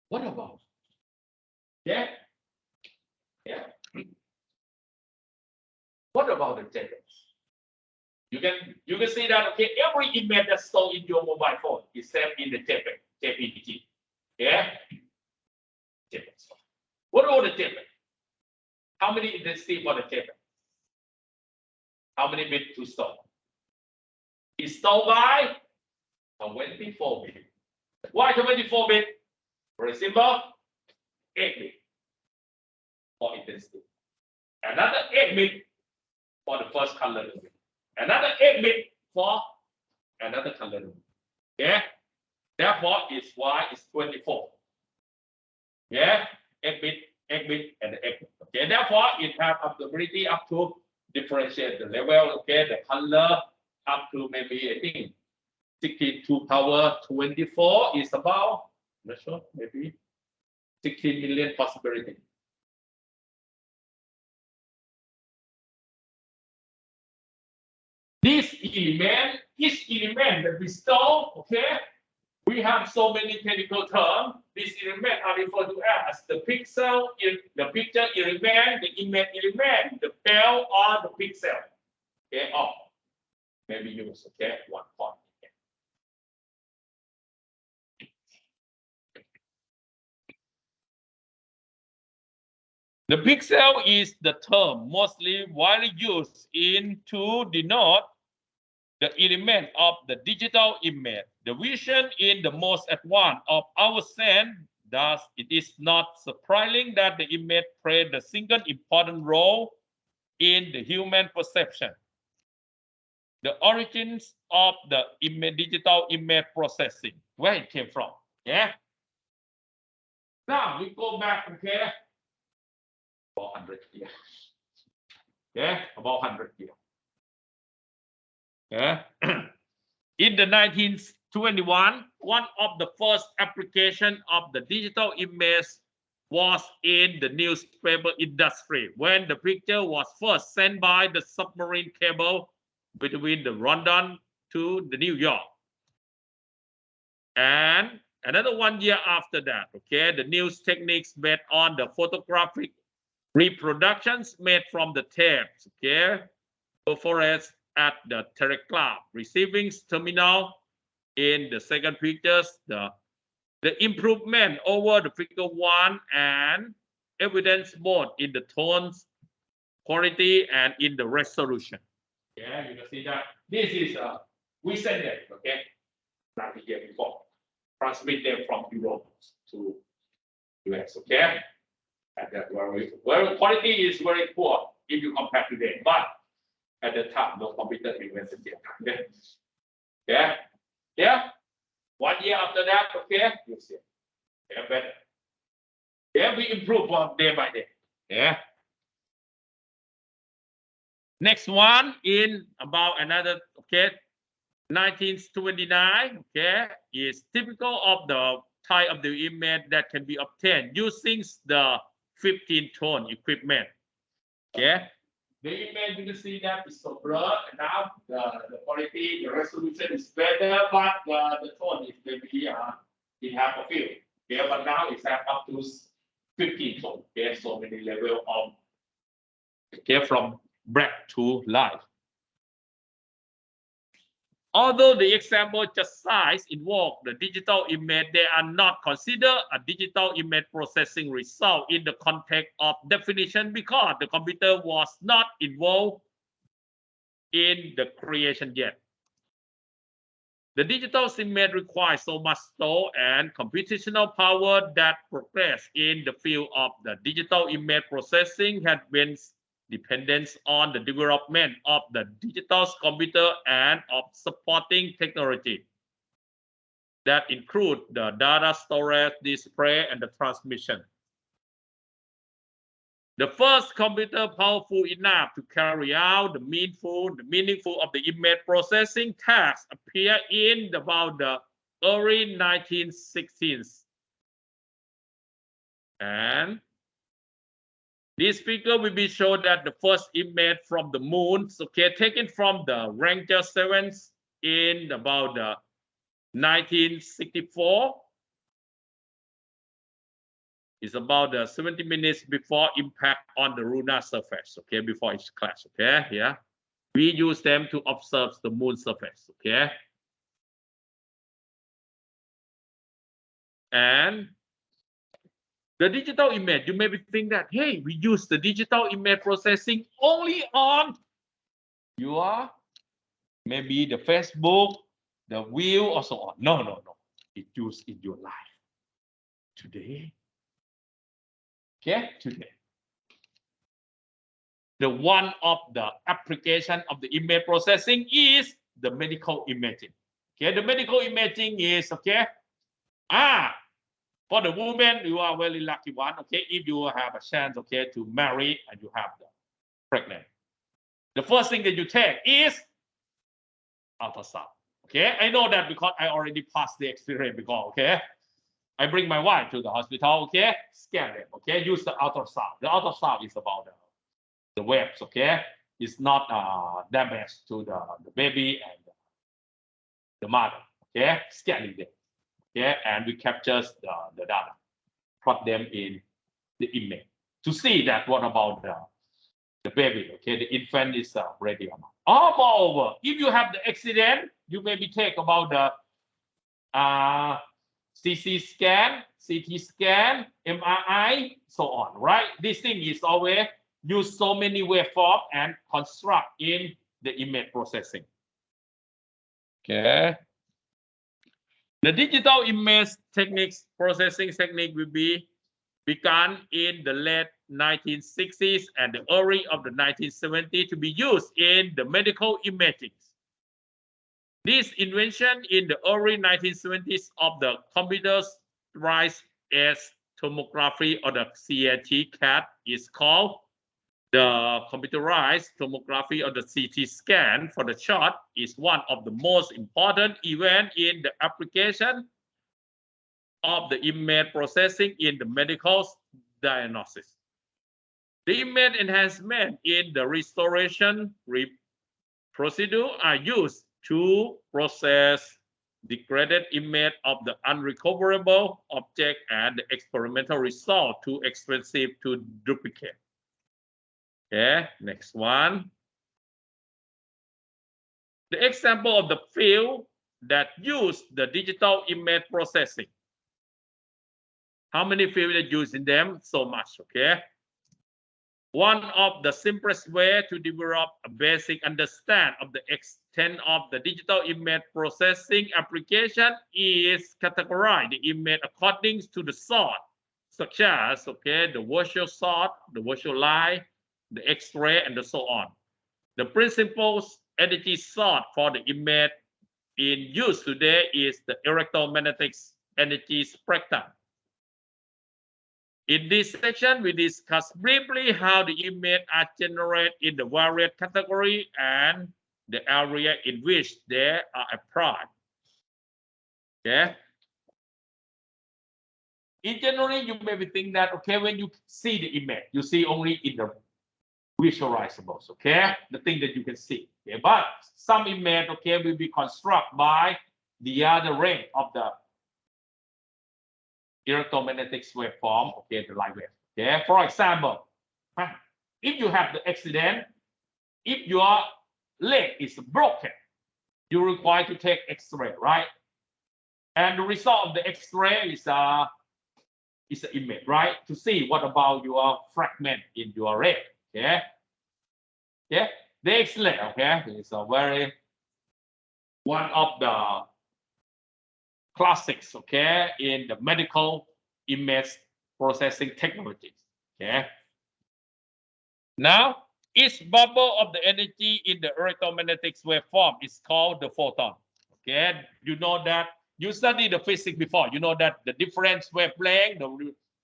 What about? Yeah. What about the tables? You can see that okay, every image that's stored in your mobile phone is saved in the JPG. Yeah. Tables. What are the tables? How many intensity for the table? How many bits to store? It's stored by 24 bit. Why 24 bit? Very simple. 8 bit for intensity. Another 8 bit for the first color. Another 8 bit for another color. Yeah. Therefore, it's why it's 24. Yeah. 8 bit, 8 bit, and 8 bit. Okay. Therefore, it has the ability up to differentiate the level. Okay. The color up to maybe I think 62 power 24 is about I'm not sure maybe 16 million possibility. This element, each element that we store, okay, we have so many technical terms. These elements are referred to as the pixel, the picture element, the image element, the pale or the pixel. Okay, maybe use okay one point. The pixel is the term mostly widely used to denote the element of the digital image. The vision is the most advanced of our sense. Thus, it is not surprising that the image plays the single important role in the human perception. The origins of the digital image processing, where it came from. Yeah. Now we go back, okay, about 100 years. Yeah, about 100 years. Yeah. In the 1921, one of the first applications of the digital image was in the newspaper industry when the picture was first sent by the submarine cable between the London to the New York. And another 1 year after that, okay, the news techniques based on the photographic reproductions made from the tapes, okay, perforates at the telegraph receiving terminal. In the second pictures, the improvement over the figure 1 and evidence both in the tones quality and in the resolution. Yeah, you can see that this is we send them, okay, not the year before, transmit them from Europe to US, okay, and that very quality is very poor if you compare today, but at the time no computer invented yet. Okay, yeah, yeah. 1 year after that, okay, you see, yeah, better. Yeah, we improve on day by day. Yeah. Next one in about another, okay, 1929, okay, is typical of the type of the image that can be obtained using the 15-tone equipment. Okay. The image, you can see that is so blurred, and now the quality, the resolution is better, but the tone is maybe it have a few. Okay, but now it's up to 15 tone. Okay, so many level of okay from black to light. Although the example just size involve the digital image, they are not considered a digital image processing result in the context of definition because the computer was not involved in the creation yet. The digital image requires so much store and computational power that progress in the field of the digital image processing has been dependent on the development of the digital computer and of supporting technology that include the data storage, display, and the transmission. The first computer powerful enough to carry out the meaningful of the image processing task appeared in about the early 1960s. And this figure will be shown that the first image from the moon, okay, taken from the Ranger 7 in about the 1964. Is about 70 minutes before impact on the lunar surface, okay, before each class, okay, yeah. We use them to observe the moon surface, okay. And the digital image, you may think that, hey, we use the digital image processing only on your, maybe the Facebook, the wheel, or so on. No, no, no. It used in your life. Today, okay, today. The one of the application of the image processing is the medical imaging. Okay, the medical imaging is okay. For the woman, you are very lucky one. Okay, if you have a chance, okay, to marry and you have the pregnant, the first thing that you take is ultrasound. Okay, I know that because I already passed the experience before. Okay, I bring my wife to the hospital. Okay, scan it. Okay, use the ultrasound. The ultrasound is about the webs. Okay, is not damage to the baby and the mother. Okay, scanning them. Okay, and we capture the data, plot them in the image to see that what about the baby. Okay, the infant is ready or not. Moreover, if you have the accident, you maybe take about the CT scan, MRI, so on, right? This thing is always use so many waveform and construct in the image processing. Okay. The digital image processing technique will be begun in the late 1960s and the early of the 1970s to be used in the medical imaging. This invention in the early 1970s of the computerized tomography or the CAT is called the computerized tomography or the CT scan for the short is one of the most important events in the application of the image processing in the medical diagnosis. The image enhancement in the restoration procedure are used to process degraded image of the unrecoverable object and the experimental result too expensive to duplicate. Okay, next one. The example of the field that use the digital image processing. How many fields that use in them? So much, okay? One of the simplest way to develop a basic understanding of the extent of the digital image processing application is categorize the image according to the sort, such as, okay, the virtual sort, the virtual light, the X-ray, and so on. The principal energy sort for the image in use today is the electromagnetic energy spectrum. In this section, we discuss briefly how the images are generated in the various categories and the area in which they are applied. Okay. In general, you maybe think that, okay, when you see the image, you see only in the visualizables, okay, the thing that you can see. Okay? But some image, okay, will be constructed by the other range of the electromagnetic waveform, okay, the light wave. Okay, for example, if you have the accident, if your leg is broken, you require to take X-ray, right? And the result of the X-ray is an image, right? To see what about your fragment in your leg. Okay. Okay. The X-ray, okay, is a very one of the classics, okay, in the medical image processing technologies. Okay. Now, each bubble of the energy in the electromagnetic waveform is called the photon. Okay, you know that you studied the physics before. You know that the different wavelength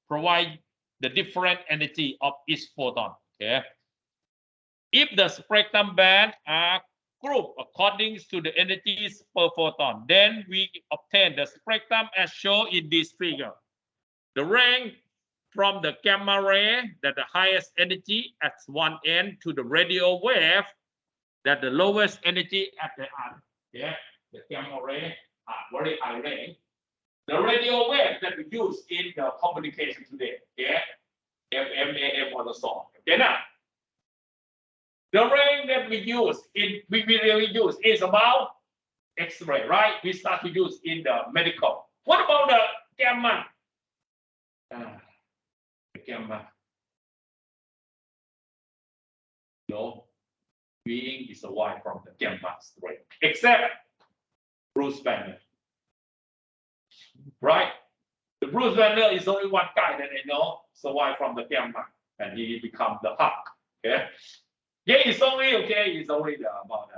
provide the different energy of each photon. Okay. If the spectrum band are grouped according to the energies per photon, then we obtain the spectrum as shown in this figure. The range from the gamma ray that the highest energy at one end to the radio wave that the lowest energy at the other. Yeah, the gamma ray are very high range. The radio wave that we use in the communication today, yeah, FM, AM, or so on. Okay, now the range that we really use is about X-ray, right? We start to use in the medical. What about the gamma? The gamma. No, being is away from the gamma ray, except Bruce Banner. Right? The Bruce Banner is only one guy that I know survived from the gamma, and he become the Hulk. Okay. Yeah, it's only okay. It's only about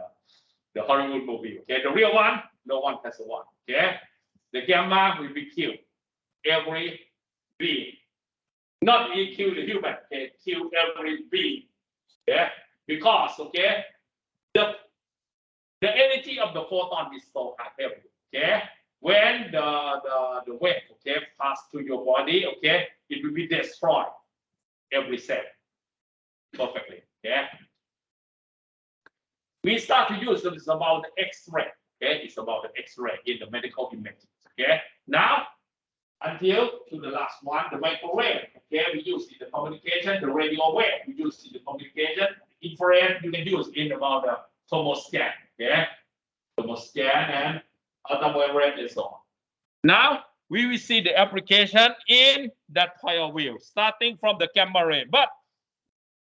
the Hollywood movie. Okay, the real one, no one has a one. Okay, the gamma will be killed every being, not kill the human. Okay, kill every being. Yeah, because okay, the energy of the photon is so heavy. Okay, when the wave okay pass to your body, okay, it will be destroyed every cell perfectly. Okay. we start to use it. It's about the X-ray. Okay, it's about the X-ray in the medical imaging. Okay, now until to the last one, the microwave. Okay, we use in the communication, the radio wave we use in the communication, infrared you can use in about the thermoscan. Okay, thermoscan and ultraviolet and so on. Now we will see the application in that point of view, starting from the gamma ray. But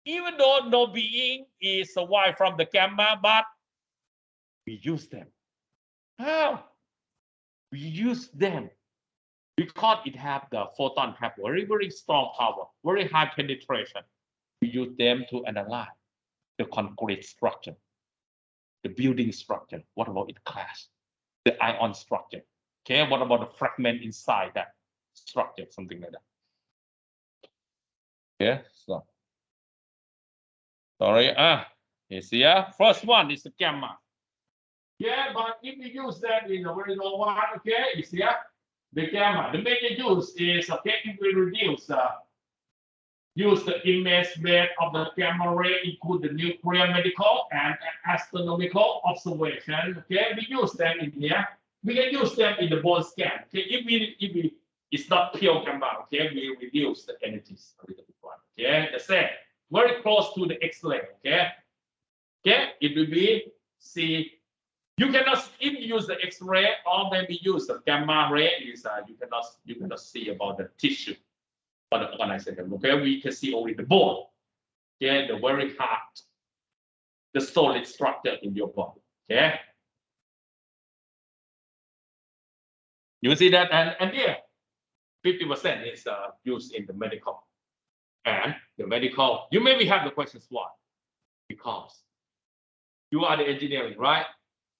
even though no being is survived from the gamma, but we use them. How? We use them because it have the photon have very, very strong power, very high penetration. We use them to analyze the concrete structure, the building structure. What about its class? The ion structure. Okay, what about the fragment inside that structure? Something like that. Okay, so sorry, you see, first one is the gamma. Yeah, but if we use that in a very low one, okay, you see, the gamma. The major use is, okay, if we use the image band of the gamma ray, include the nuclear medical and astronomical observation. Okay, we use them in here. We can use them in the bone scan. Okay, if it's not pure gamma, okay, we reduce the energies a little bit. Okay, the same, very close to the X-ray. Okay, it will be see. You cannot, if you use the X-ray or maybe use the gamma ray, is you cannot see about the tissue or the organization. Okay, we can see only the bone. Okay, the very hard, the solid structure in your body. Okay, you see that, and here 50% is used in the medical, and the medical. You maybe have the questions why? Because you are the engineering, right?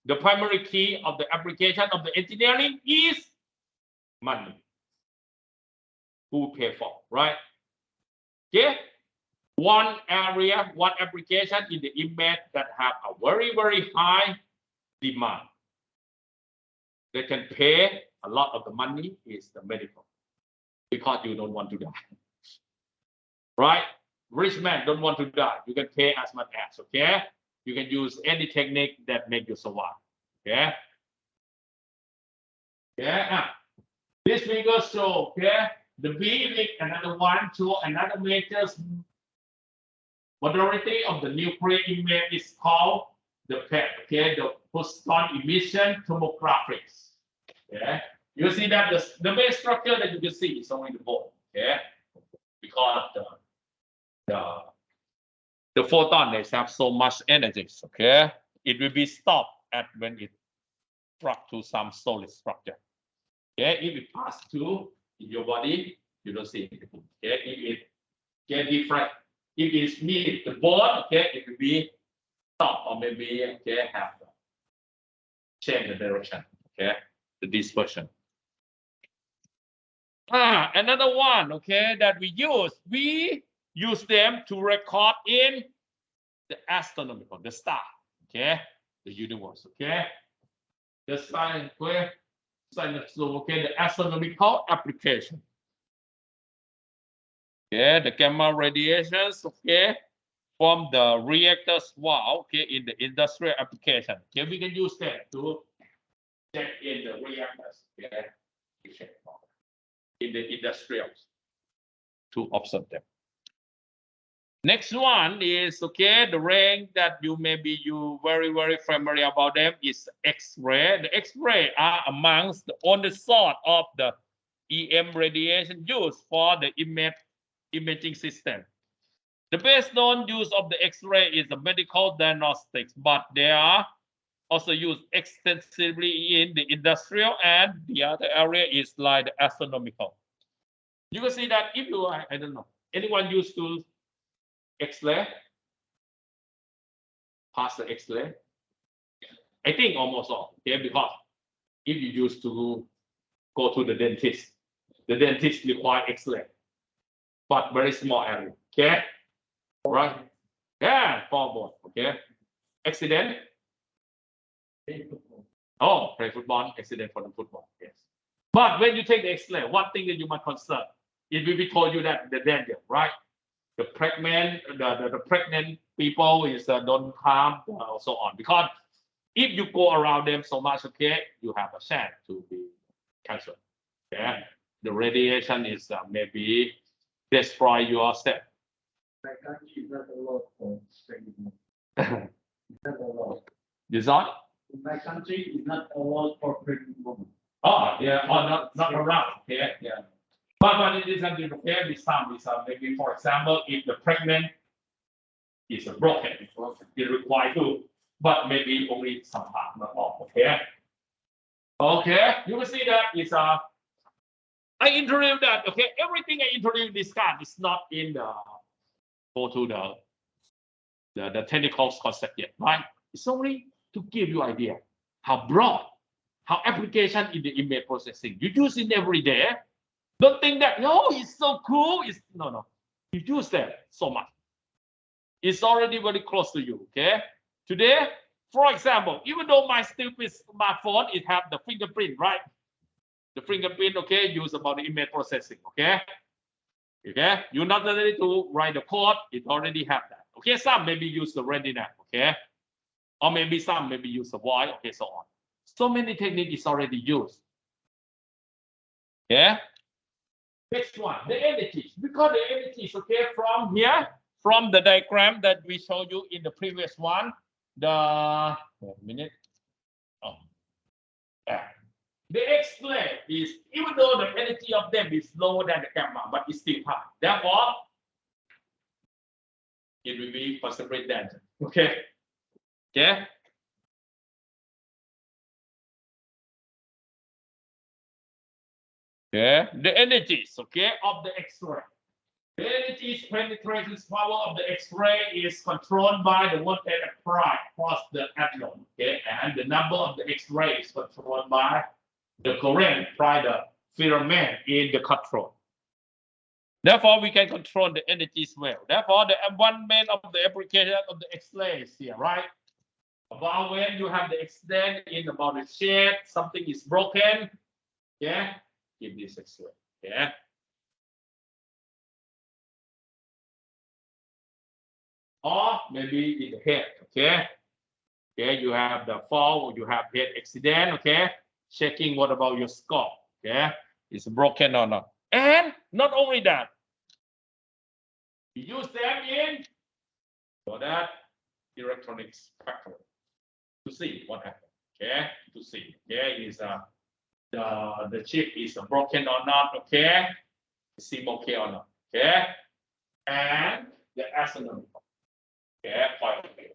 The primary key of the application of the engineering is money. Who pay for, right? Okay. One area, one application in the image that have a very, very high demand. They can pay a lot of the money is the medical, because you don't want to die, right? Rich man don't want to die. You can pay as much as, okay? You can use any technique that make you survive. Okay. Yeah. This figure show, okay, the B with another one to another major majority of the nuclear image is called the PET. Okay, the photon emission tomography. Okay. You see that the main structure that you can see is only the bone. Okay, because the photon they have so much energy. Okay, it will be stopped at when it struck to some solid structure. Okay, if it pass to in your body, you don't see it. Okay, if it get different, if it's meet the bone, okay, it will be stop or maybe okay have change the direction. Okay, the dispersion. Another one, okay, that we use them to record in the astronomical, the star, okay, the universe, okay, the sign, okay, the astronomical application. Okay, the gamma radiations, okay, from the reactors wall, okay, in the industrial application. Okay, we can use that to check in the reactors, okay, in the industrials to observe them. Next one is, okay, the range that you very, very familiar about them is X-ray. The X-ray are amongst the only sort of the EM radiation used for the imaging system. The best known use of the X-ray is the medical diagnostics, but they are also used extensively in the industrial, and the other area is like the astronomical. You can see that if you, I don't know, anyone used to X-ray, pass the X-ray? I think almost all, okay, because if you used to go to the dentist require X-ray, but very small area, okay, right? Yeah, forward, okay. Accident. Oh, play football, accident for the football, yes. But when you take the X-ray, one thing that you must consider, it will be told you that the danger, right? The pregnant people is don't harm so on, because if you go around them so much, okay, you have a chance to be cancer. Okay, the radiation is maybe destroy your cell. My country is not allowed for pregnant women. It's not allowed. Is that? My country is not allowed for pregnant women. Oh, yeah, or not around. Okay, yeah. But it is okay. This time is maybe, for example, if the pregnant is broken, it requires to, but maybe only some part, not all. Okay. Okay, you will see that it's I introduced that. Okay, everything I introduced this card is not in the go to the technical concept yet, right? It's only to give you idea how broad, how application in the image processing. You use it every day. Don't think that it's so cool. It's no. You use that so much. It's already very close to you. Okay. Today, for example, even though my stupid smartphone it have the fingerprint, right? The fingerprint, okay, use about the image processing. Okay. Okay. You not need to write the code. It already have that. Okay. Some maybe use the retina. Okay. Or maybe some maybe use the voice. Okay. So on. So many techniques is already used. Okay. Next one, the entities. Because the entities, okay, from here, from the diagram that we showed you in the previous one, the X-ray is, even though the energy of them is lower than the gamma, but it's still high. Therefore, it will be possibly dense. Okay. Okay. Okay. The energies, okay, of the X-ray. The energy's penetration power of the X-ray is controlled by the voltage applied across the atom. Okay, and the number of the X-ray is controlled by the current applied the filament in the control. Therefore, we can control the energy as well. Therefore, the one main of the application of the X-ray is here, right? About when you have the accident in about the shade, something is broken. Yeah, give this X-ray. Yeah. Or maybe in the head, okay? Okay, you have the fall, or you have head accident, okay? Checking what about your skull, okay? It's broken or not. And not only that, you use them in for that electronics factory to see what happened, okay? To see, okay, is the chip is broken or not, okay? Seem okay or not, okay? And the astronomy. Okay, point of view.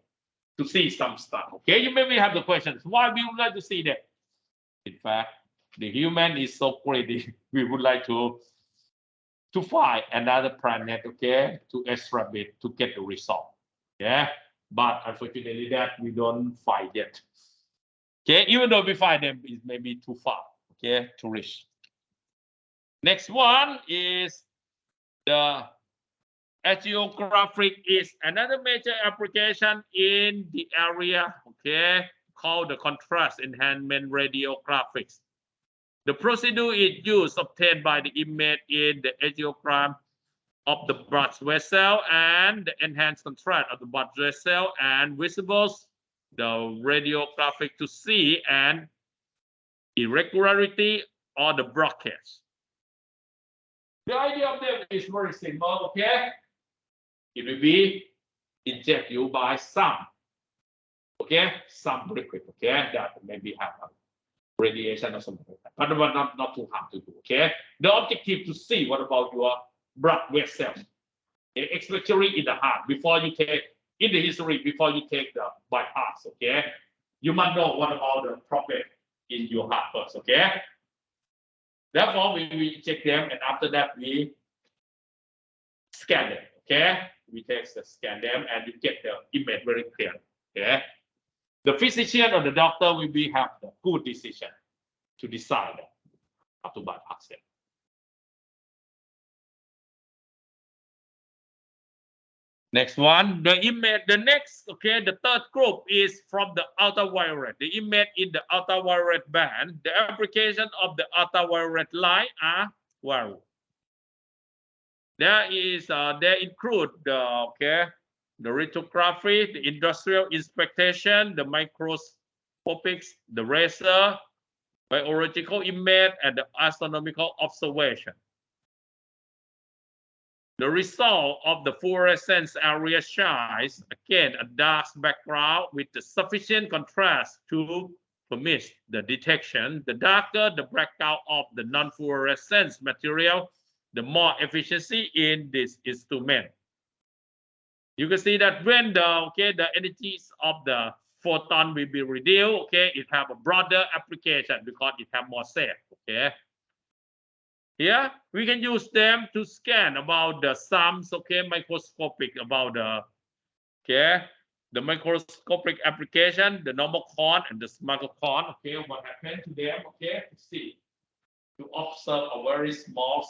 To see some stuff. Okay, you maybe have the questions. Why we would like to see that? In fact, the human is so crazy. We would like to find another planet, okay, to extrapolate to get the result. Yeah, but unfortunately that we don't find yet. Okay, even though we find them, it may be too far. Okay, to reach. Next one is the Angiographic is another major application in the area, okay, called the contrast enhancement radiographics. The procedure is used obtained by the image in the angiogram of the blood vessel and the enhanced contrast of the blood vessel and visibles the radiographic to see an irregularity or the blockage. The idea of them is very simple, okay? It will be inject you by some liquid, okay, that maybe have a radiation or something like that, but not too hard to do, okay. The objective to see what about your blood vessels, okay? Especially in the heart. Before you take in the history, before you take the bypass, okay, you must know what about the problem in your heart first, okay. Therefore, we check them, and after that we scan them, okay. We scan them and you get the image very clear. Okay, the physician or the doctor will have the good decision to decide how to bypass them. Next one, the image. The next, okay, the third group is from the ultraviolet. The image in the ultraviolet band. The application of the ultraviolet light are various. There include the the lithography, the industrial inspection, the microscopics, the laser, biological image, and the astronomical observation. The result of the fluorescence area shines, again, a dark background with the sufficient contrast to permit the detection. The darker the background of the non-fluorescence material, the more efficiency in this instrument. You can see that when the energies of the photon will be reduced, it have a broader application because it have more set, Here we can use them to scan about the sums, microscopic about the microscopic application, the normal cone and the small cone, what happened to them, to see, to observe a very small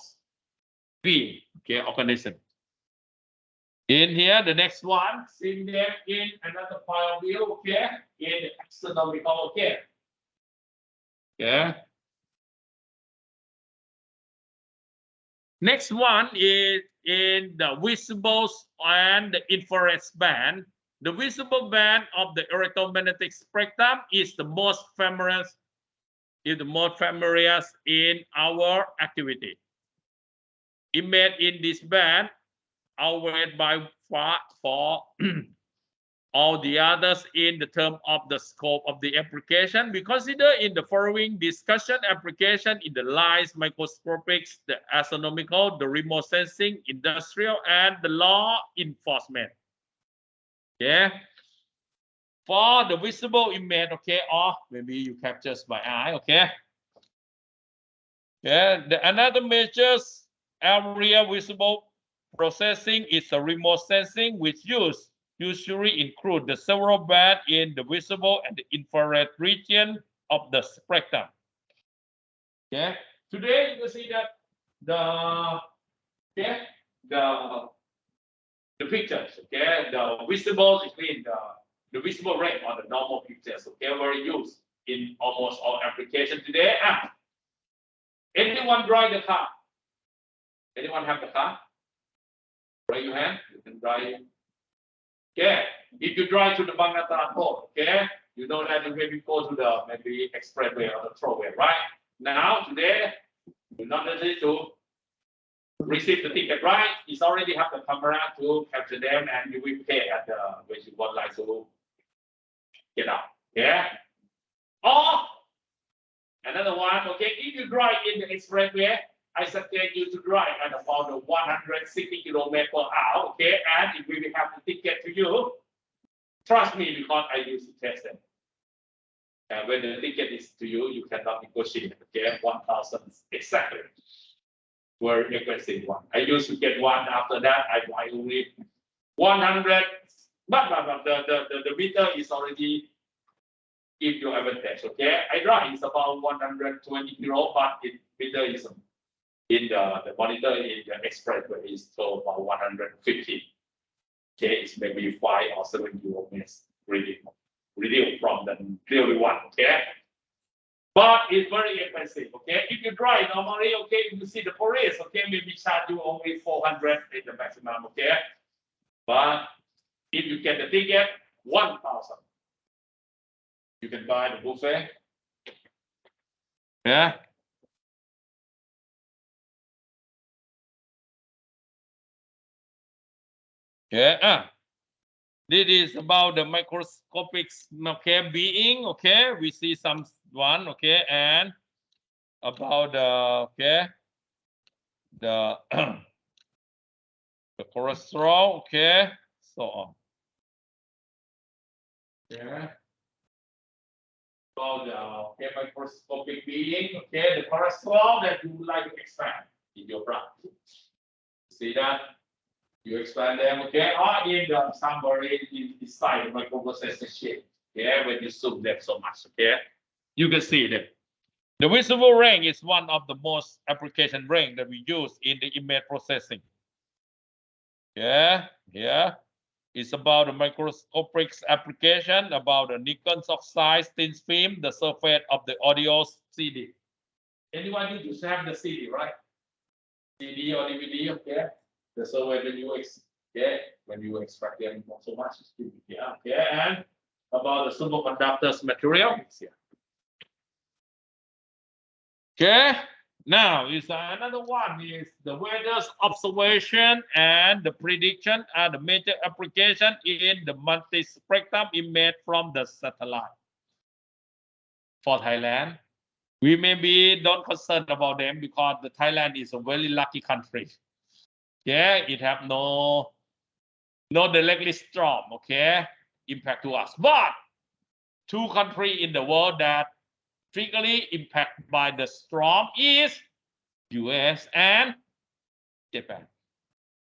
being, organism. In here, the next one, seeing them in another point of view, in the astronomical, Next one is in the visible and the infrared band. The visible band of the electromagnetic spectrum is the most familiar in our activity. Image in this band outweighed by far for all the others in the term of the scope of the application. We consider in the following discussion application in the light microscopics, the astronomical, the remote sensing, industrial, and the law enforcement. For the visible image, or maybe you capture by eye, another major area visible processing is the remote sensing, which usually include the several bands in the visible and the infrared region of the spectrum. Today you can see that the pictures, the visible is mean the visible range on the normal pictures, very used in almost all applications today. Anyone drive the car? Anyone have the car? Raise your hand. You can drive. If you drive to the Bangatan Road, you know that you maybe go to the maybe expressway or the tollway, right? Now today, you not need to receive the ticket, right? It's already have the camera to capture them, and you will pay at the when you want like to get out. Or another one, if you drive in the expressway, I suggest you to drive at about 160 km/h, and if we will have the ticket to you, trust me, because I used to test them. And when the ticket is to you, you cannot negotiate, 1,000 exactly. Very aggressive one. I used to get one. After that, I buy only 100. But the meter is already give you advantage. I drive is about 120 kilo, but the meter is in the monitor in the expressway is so about 150. It's maybe 5 or 7 kilometers reading from the clearly one. But it's very expensive. If you drive normally, you see the police, maybe charge you only 400 is the maximum. But if you get the ticket, 1,000. You can buy the buffet. This is about the microscopic being. We see some one. And about the the cholesterol. So on. About the microscopic being. The cholesterol that you would like to expand in your blood. See that? You expand them, or in the somewhere inside the microprocessor chip. When you zoom them so much, you can see them. The visible range is one of the most application range that we use in the image processing. It's about the microscopic application, about the nickel oxide thin film, the surface of the audio CD. Anyone need to have the CD, right? CD or DVD, So when you Okay, when you extract them, not so much is here. Okay, and about the superconductors material. Here. Okay, now is another one is the weather's observation and the prediction are the major application in the multi-spectrum image from the satellite. For Thailand, we maybe don't concern about them because the Thailand is a very lucky country. Okay, it have no directly storm, okay, impact to us. But two countries in the world that frequently impacted by the storm is US and Japan.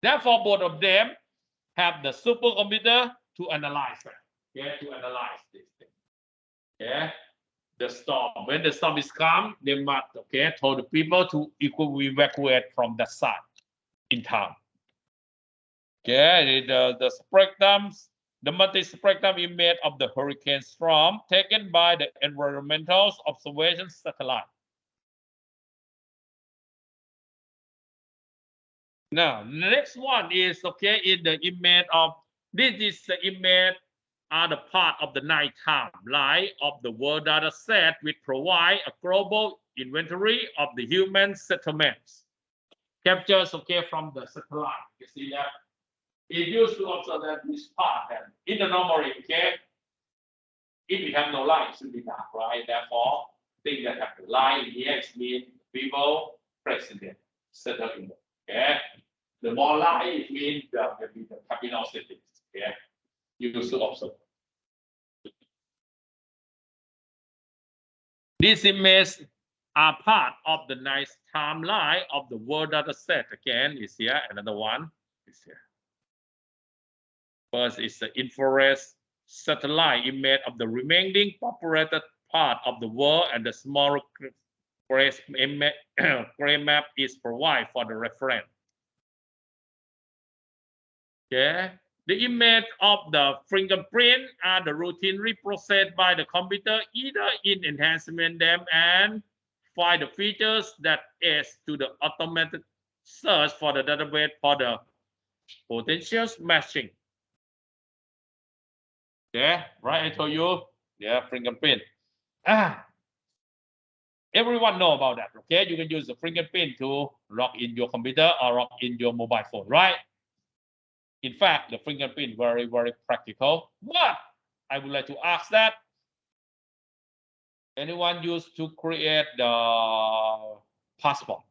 Therefore, both of them have the supercomputer to analyze that. Okay, to analyze this thing. Okay, the storm. When the storm is calm, they must told the people to evacuate from the site in time. Okay, the spectrums, the multi-spectrum image of the hurricane storm taken by the environmental observation satellite. Now, the next one is in the image of this is the image are the part of the nighttime light of the world data set which provide a global inventory of the human settlements. Captures from the satellite. You see that? It used to observe that this part and in the normally, if we have no light, it should be dark, right? Therefore, things that have the light here means people president settled in. The more light it means maybe the capital cities. You used to observe. These images are part of the nice timeline of the world data set. Again, is here. Another one is here. First is the infrared satellite image of the remaining populated part of the world, and the small gray map is provided for the reference. Okay. The image of the fingerprint are the routinely processed by the computer either in enhancement them and find the features that adds to the automated search for the database for the potential matching. Yeah, right. I told you. Yeah, fingerprint. Everyone know about that. Okay, you can use the fingerprint to log in your computer or log in your mobile phone, right? In fact, the fingerprint very, very practical. But I would like to ask that anyone used to create the passport?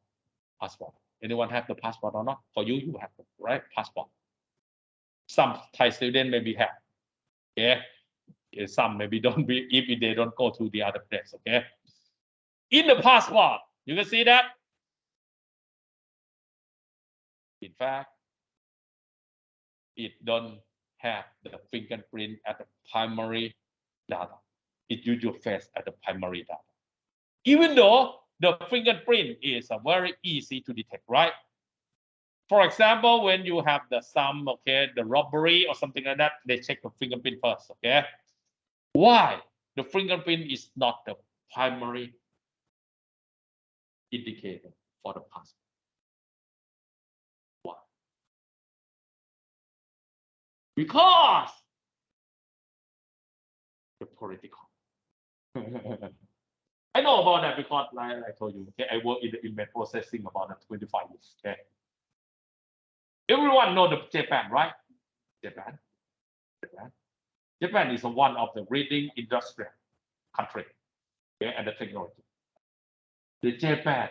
Passport. Anyone have the passport or not? For you, you have the right passport. Some Thai students maybe have. Okay. Some maybe don't be if they don't go to the other place. Okay. In the passport, you can see that. In fact, it don't have the fingerprint at the primary data. It uses your face at the primary data. Even though the fingerprint is very easy to detect, right? For example, when you have the the robbery or something like that, they check the fingerprint first, okay? Why? The fingerprint is not the primary indicator for the passport. Why? Because the political. I know about that because, like I told you, okay, I work in the image processing about 25 years. Okay, everyone know the Japan, right? Japan is one of the leading industrial country, okay, and the technology. The Japan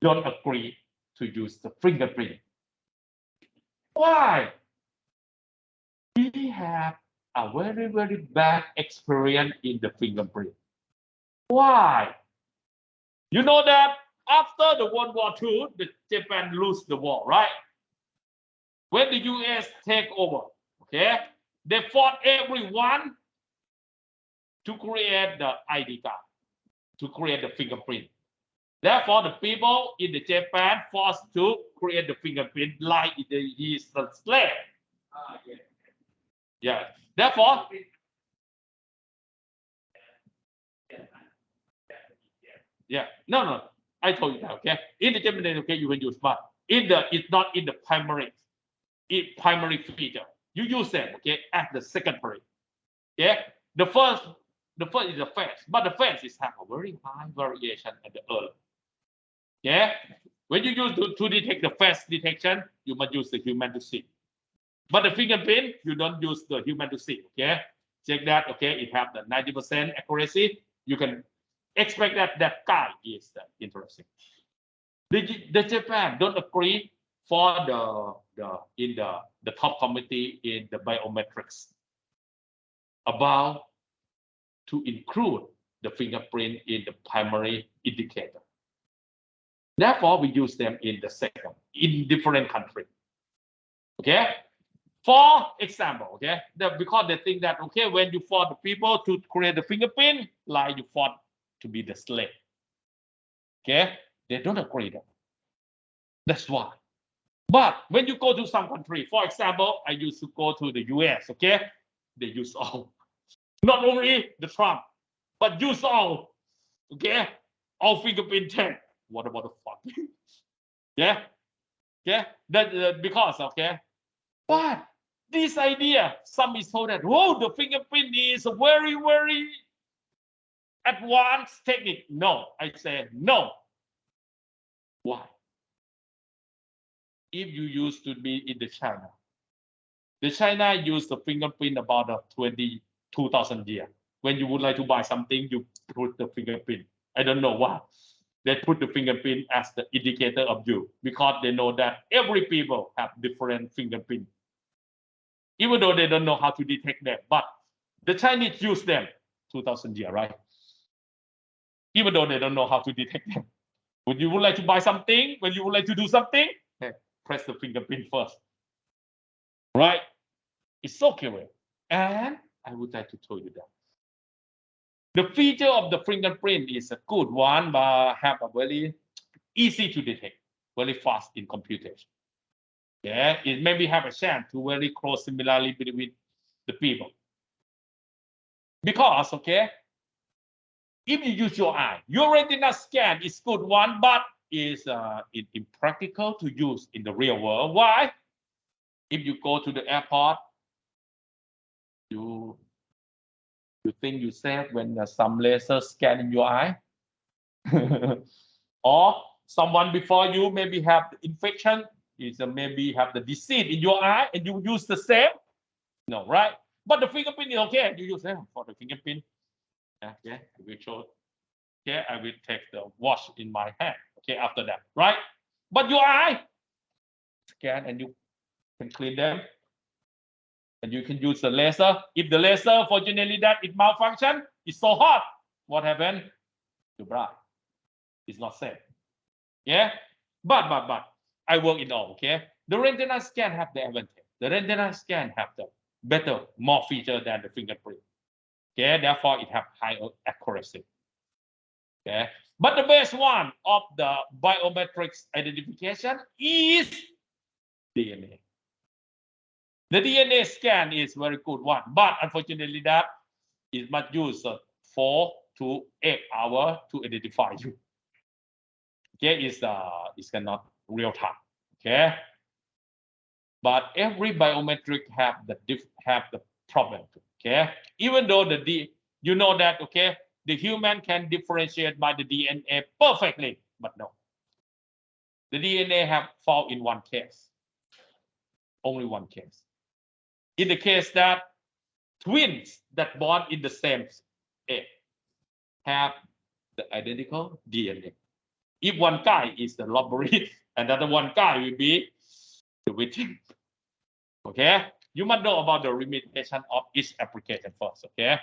don't agree to use the fingerprint. Why? We have a very, very bad experience in the fingerprint. Why? You know that after the World War II, the Japan lose the war, right? When the US take over, okay, they fought everyone to create the ID card, to create the fingerprint. Therefore, the people in the Japan forced to create the fingerprint like he is a slave. Yeah. Therefore, yeah. No. I told you that. Okay. In the Japanese, okay, you can use, but it's not in the primary. primary feature. You use them, okay, as the secondary. Okay, the first is the face, but the face is have a very high variation at the early. Okay, when you use to detect the face detection, you must use the human to see. But the fingerprint, you don't use the human to see. Okay, check that. Okay, it have the 90% accuracy. You can expect that that guy is interesting. The Japan don't agree for the top committee in the biometrics about to include the fingerprint in the primary indicator. Therefore, we use them in the second in different countries. Okay. For example, okay, because they think that okay, when you force the people to create the fingerprint, like you force to be the slave. Okay, they don't agree that. That's why. But when you go to some country, for example, I used to go to the US, okay, they use all, not only the Trump, but use all, okay, all fingerprint check. What about the fuck? Yeah, yeah, that because okay, but this idea, some is told that whoa, the fingerprint is a very advanced technique. No, I say no. Why? If you used to be in the China used the fingerprint about 22,000 years. When you would like to buy something, you put the fingerprint. I don't know why. They put the fingerprint as the indicator of you because they know that every people have different fingerprint. Even though they don't know how to detect them, but the Chinese use them 2,000 years, right? Even though they don't know how to detect them. When you would like to buy something, when you would like to do something, press the fingerprint first. Right? It's so curious. And I would like to tell you that. The feature of the fingerprint is a good one, but have a very easy to detect, very fast in computation. Yeah, it maybe have a chance to very close similarity between the people. Because, okay, if you use your eye, your retina scan is good one, but is impractical to use in the real world. Why? If you go to the airport, you think you safe when some laser scan in your eye, or someone before you maybe have the infection, is maybe have the disease in your eye, and you use the same. No, right? But the fingerprint is okay. You use them for the fingerprint. Okay, I will show. Okay, I will take the watch in my hand. Okay, after that, right? But your eye scan and you can clean them, and you can use the laser. If the laser, fortunately, that it malfunction, it's so hot. What happened? You blind. It's not safe. Yeah, but I work in all. Okay, the retina scan have the advantage. The retina scan have the better, more feature than the fingerprint. Okay, therefore it have higher accuracy. Okay, but the best one of the biometrics identification is DNA. The DNA scan is very good one, but unfortunately that it must use 4 to 8 hours to identify you. Okay, it's cannot real time. Okay, but every biometric have the problem. Okay, even though you know that okay, the human can differentiate by the DNA perfectly, but no, the DNA have fall in one case, only one case. In the case that twins that born in the same egg have the identical DNA. If one guy is the robbery, another one guy will be the victim. Okay, you must know about the limitation of each application first. Okay.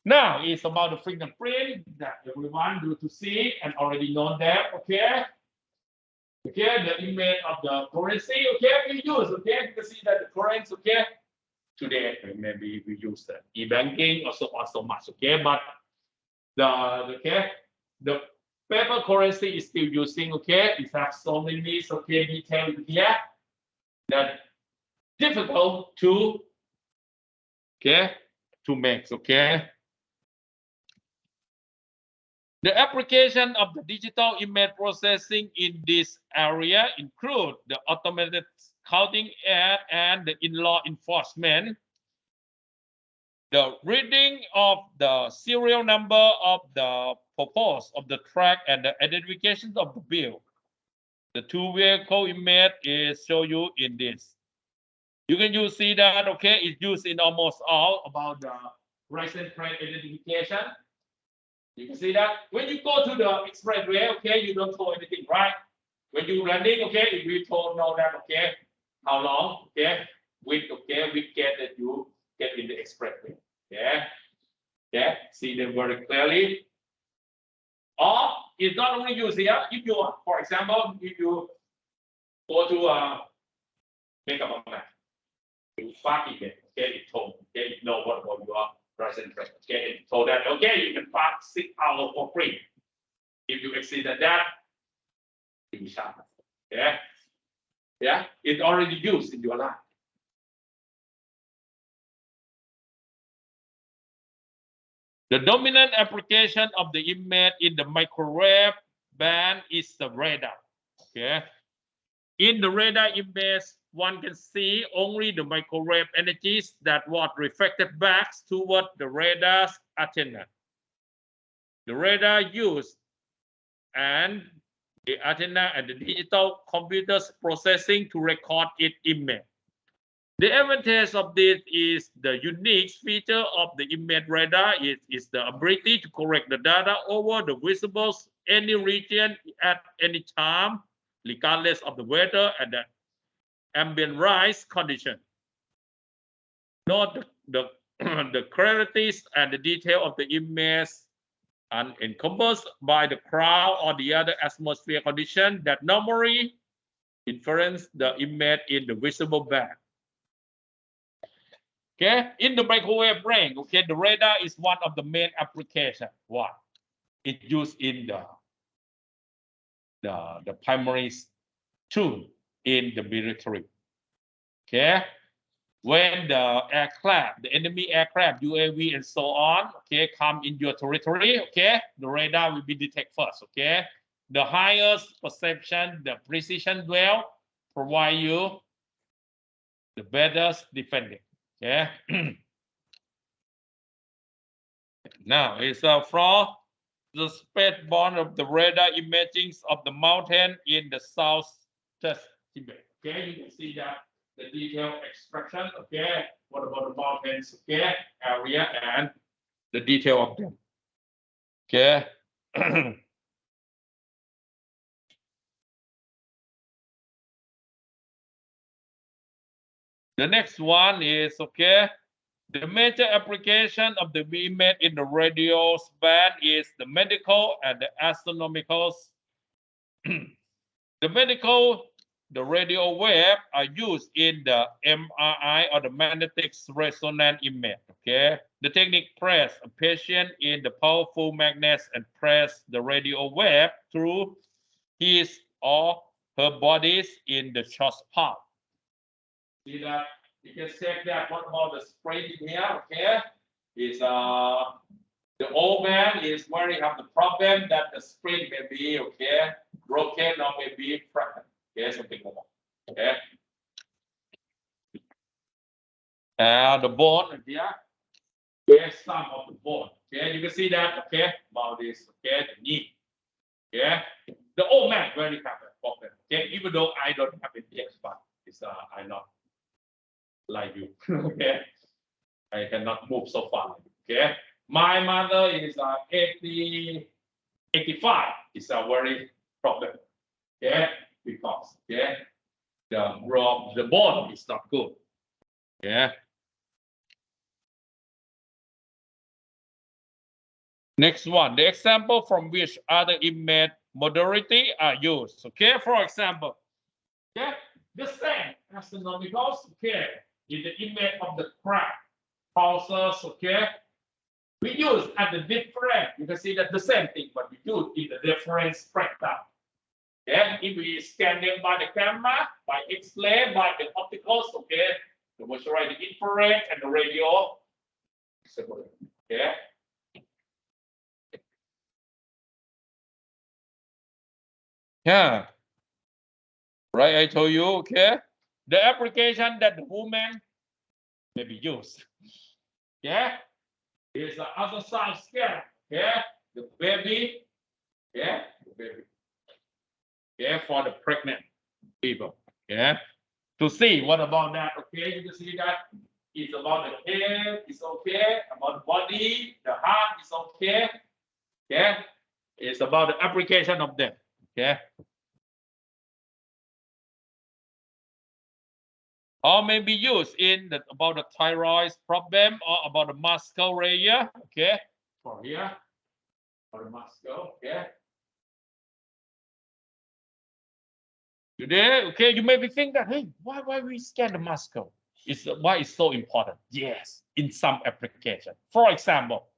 Now it's about the fingerprint that everyone do to see and already know that. Okay. Okay, the image of the currency. Okay, we use. Okay, you can see that the currency. Okay, today maybe we use the e-banking also so much. Okay, but the paper currency is still using. Okay, it has so many okay details here that difficult to make. Okay. The application of the digital image processing in this area include the automated counting and the in-law enforcement, the reading of the serial number of the purpose of the track, and the identification of the bill. The two vehicle image is show you in this. You can see that, okay, it's used in almost all about the license plate identification. You can see that when you go to the expressway, okay, you don't tow anything, right? When you running, okay, if you told know that, okay, how long, okay, with get that you get in the expressway, yeah, see them very clearly. Or it's not only used here. If you, for example, if you go to make up a map, you park it, okay, it told, okay, you know what you are. Present, okay, so that okay, you can park 6 hours for free. If you exceed that, you be charged. Yeah, it's already used in your life. The dominant application of the image in the microwave band is the radar. Okay, in the radar image, one can see only the microwave energies that was reflected back toward the radar's antenna. The radar used and the antenna and the digital computers processing to record its image. The advantage of this is the unique feature of the image radar is the ability to correct the data over the visible any region at any time, regardless of the weather and the ambient rise condition. Note the the clarities and the detail of the image and encompassed by the cloud or the other atmosphere condition that normally influence the image in the visible band. Okay, in the microwave range, okay, the radar is one of the main applications. What? It's used in the primary tool in the military. Okay, when the aircraft, the enemy aircraft, UAV, and so on, okay, come in your territory, okay, the radar will be detected first, okay. The highest perception, the precision will provide you the better defending, okay. Now it's from the spaceborne of the radar imaging of the mountain in the south Tibet. Okay, you can see that the detailed extraction. Okay, what about the mountains? Okay, area and the detail of them. Okay. The next one is okay. The major application of the image in the radio band is the medical and the astronomical. The medical, the radio wave are used in the MRI or the magnetic resonance image. Okay, the technique press a patient in the powerful magnets and press the radio wave through his or her bodies in the short part. See that? You can check that. What about the spring in here? Okay, is the old man is where he have the problem that the spring may be okay broken or maybe fractured. Okay, something like that. Okay. The bone here. Okay, some of the bone. Okay, you can see that. Okay, about this. Okay, the knee. Okay, the old man very have a problem. Okay, even though I don't have it yet, but it's I not like you. Okay, I cannot move so far. Okay, my mother is 85. It's a very problem. Okay, because okay, the bone is not good. Yeah. Next one, the example from which other image modality are used. Okay, for example, okay, the same astronomical, okay, in the image of the crack pulses, okay, we use at the different, you can see that the same thing, but we use in the different spectrum. Okay, if we scan them by the camera, by X-ray, by the opticals, okay, the virtual the infrared and the radio. Okay. Yeah. Right, I told you, okay. The application that the woman maybe use. Yeah. Is the ultrasound scan. Yeah. The baby. Yeah. The baby. Yeah. For the pregnant people. Yeah. To see what about that. Okay. You can see that it's about the head. It's okay. About the body. The heart is okay. Yeah. It's about the application of them. Okay. Or maybe used in the, about the thyroid problem or about the muscle area. Okay. For here. For the muscle. Okay. Today, okay, you may be thinking that, hey, why we scan the muscle? It's why it's so important. Yes, in some application. For example,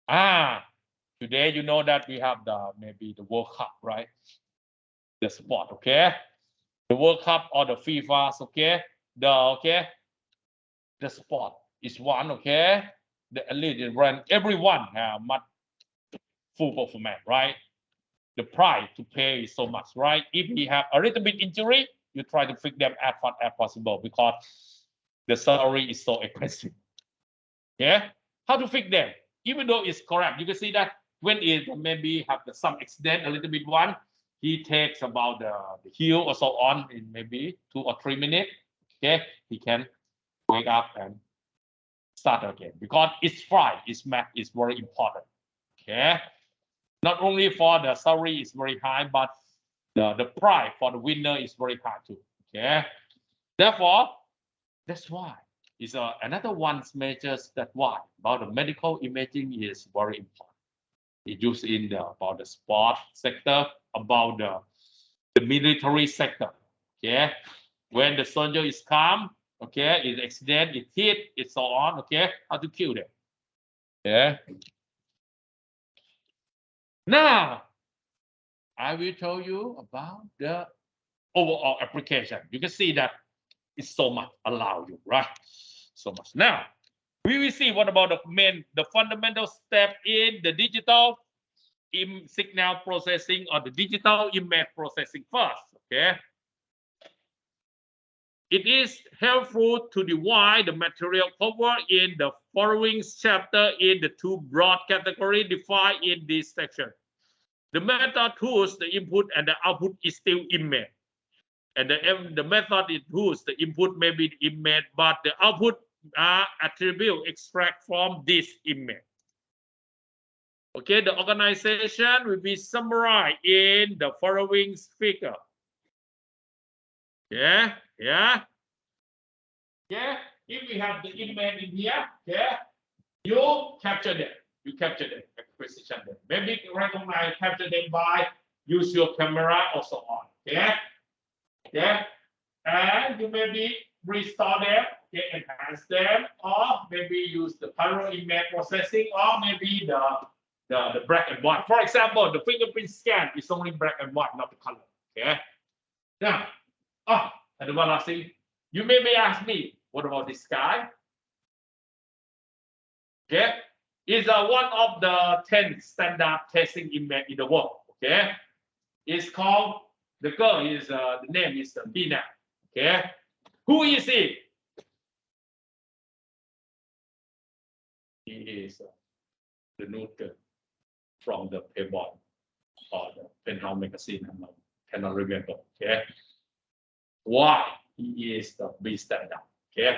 today you know that we have the maybe the World Cup, right? The sport, okay? The World Cup or the FIFA's, okay? The sport is one, okay? The elite run, everyone have much full performance, right? The price to pay is so much, right? If we have a little bit injury, you try to fix them as fast as possible because the salary is so expensive. Yeah, how to fix them? Even though it's correct, you can see that when it maybe have some accident, a little bit one, he takes about the heel or so on in maybe 2 or 3 minutes. Okay, he can wake up and start again because it's fried, it's math is very important. Okay, not only for the salary is very high, but the price for the winner is very high too. Okay, therefore, that's why it's another one's measures that why about the medical imaging is very important. It's used in the about the sport sector, about the military sector. Okay, when the soldier is calm, okay, it's accident, it hit, it's so on. Okay, how to kill them. Yeah. Now I will tell you about the overall application. You can see that it's so much allow you, right? So much. Now we will see what about the fundamental step in the digital signal processing or the digital image processing first. Okay. It is helpful to divide the material covered in the following chapter in the two broad categories defined in this section. The method whose the input and the output is still image. And the method is whose the input may be image, but the output are attribute extract from this image. Okay, the organization will be summarized in the following figure. Yeah. If we have the image in here, you capture them. You capture them, acquisition them. Maybe recognize, capture them by use your camera or so on. And you maybe restore them, enhance them, or maybe use the color image processing, or maybe the black and white. For example, the fingerprint scan is only black and white, not the color. Okay. Now, and one last thing, you may ask me, what about this guy? Okay, is one of the 10 standard testing image in the world. Okay, it's called the girl is the name is Bina. Okay, who is he? He is the nude from the Playboy or the Penthouse magazine. I cannot remember. Okay, why he is the B standard? Okay,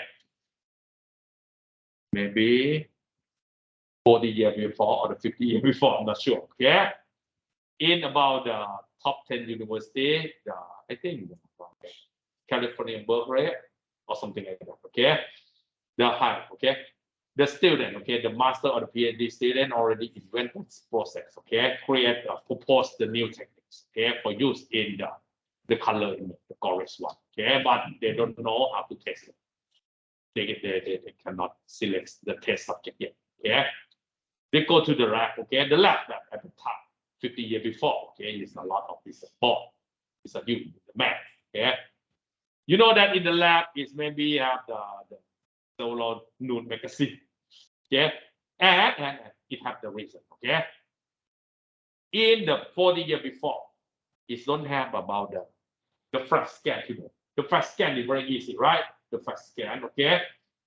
maybe 40 years before or the 50 years before. I'm not sure. Okay, in about the top 10 university, I think California, Berkeley, or something like that. Okay, the high. Okay, the student. Okay, the master or the PhD student already invented this process. Okay, create propose the new techniques. Okay, for use in the color image, the correct one. Okay, but they don't know how to test it. They cannot select the test subject yet. Okay, they go to the lab. Okay, the lab at the top. 50 years before, okay, it's a lot of this board. It's a huge math. Okay, you know that in the lab is maybe have the solo noon magazine. Okay, and it have the reason. Okay, in the 40 years before, it don't have about the flash scan here. The flash scan is very easy, right? The flash scan, okay?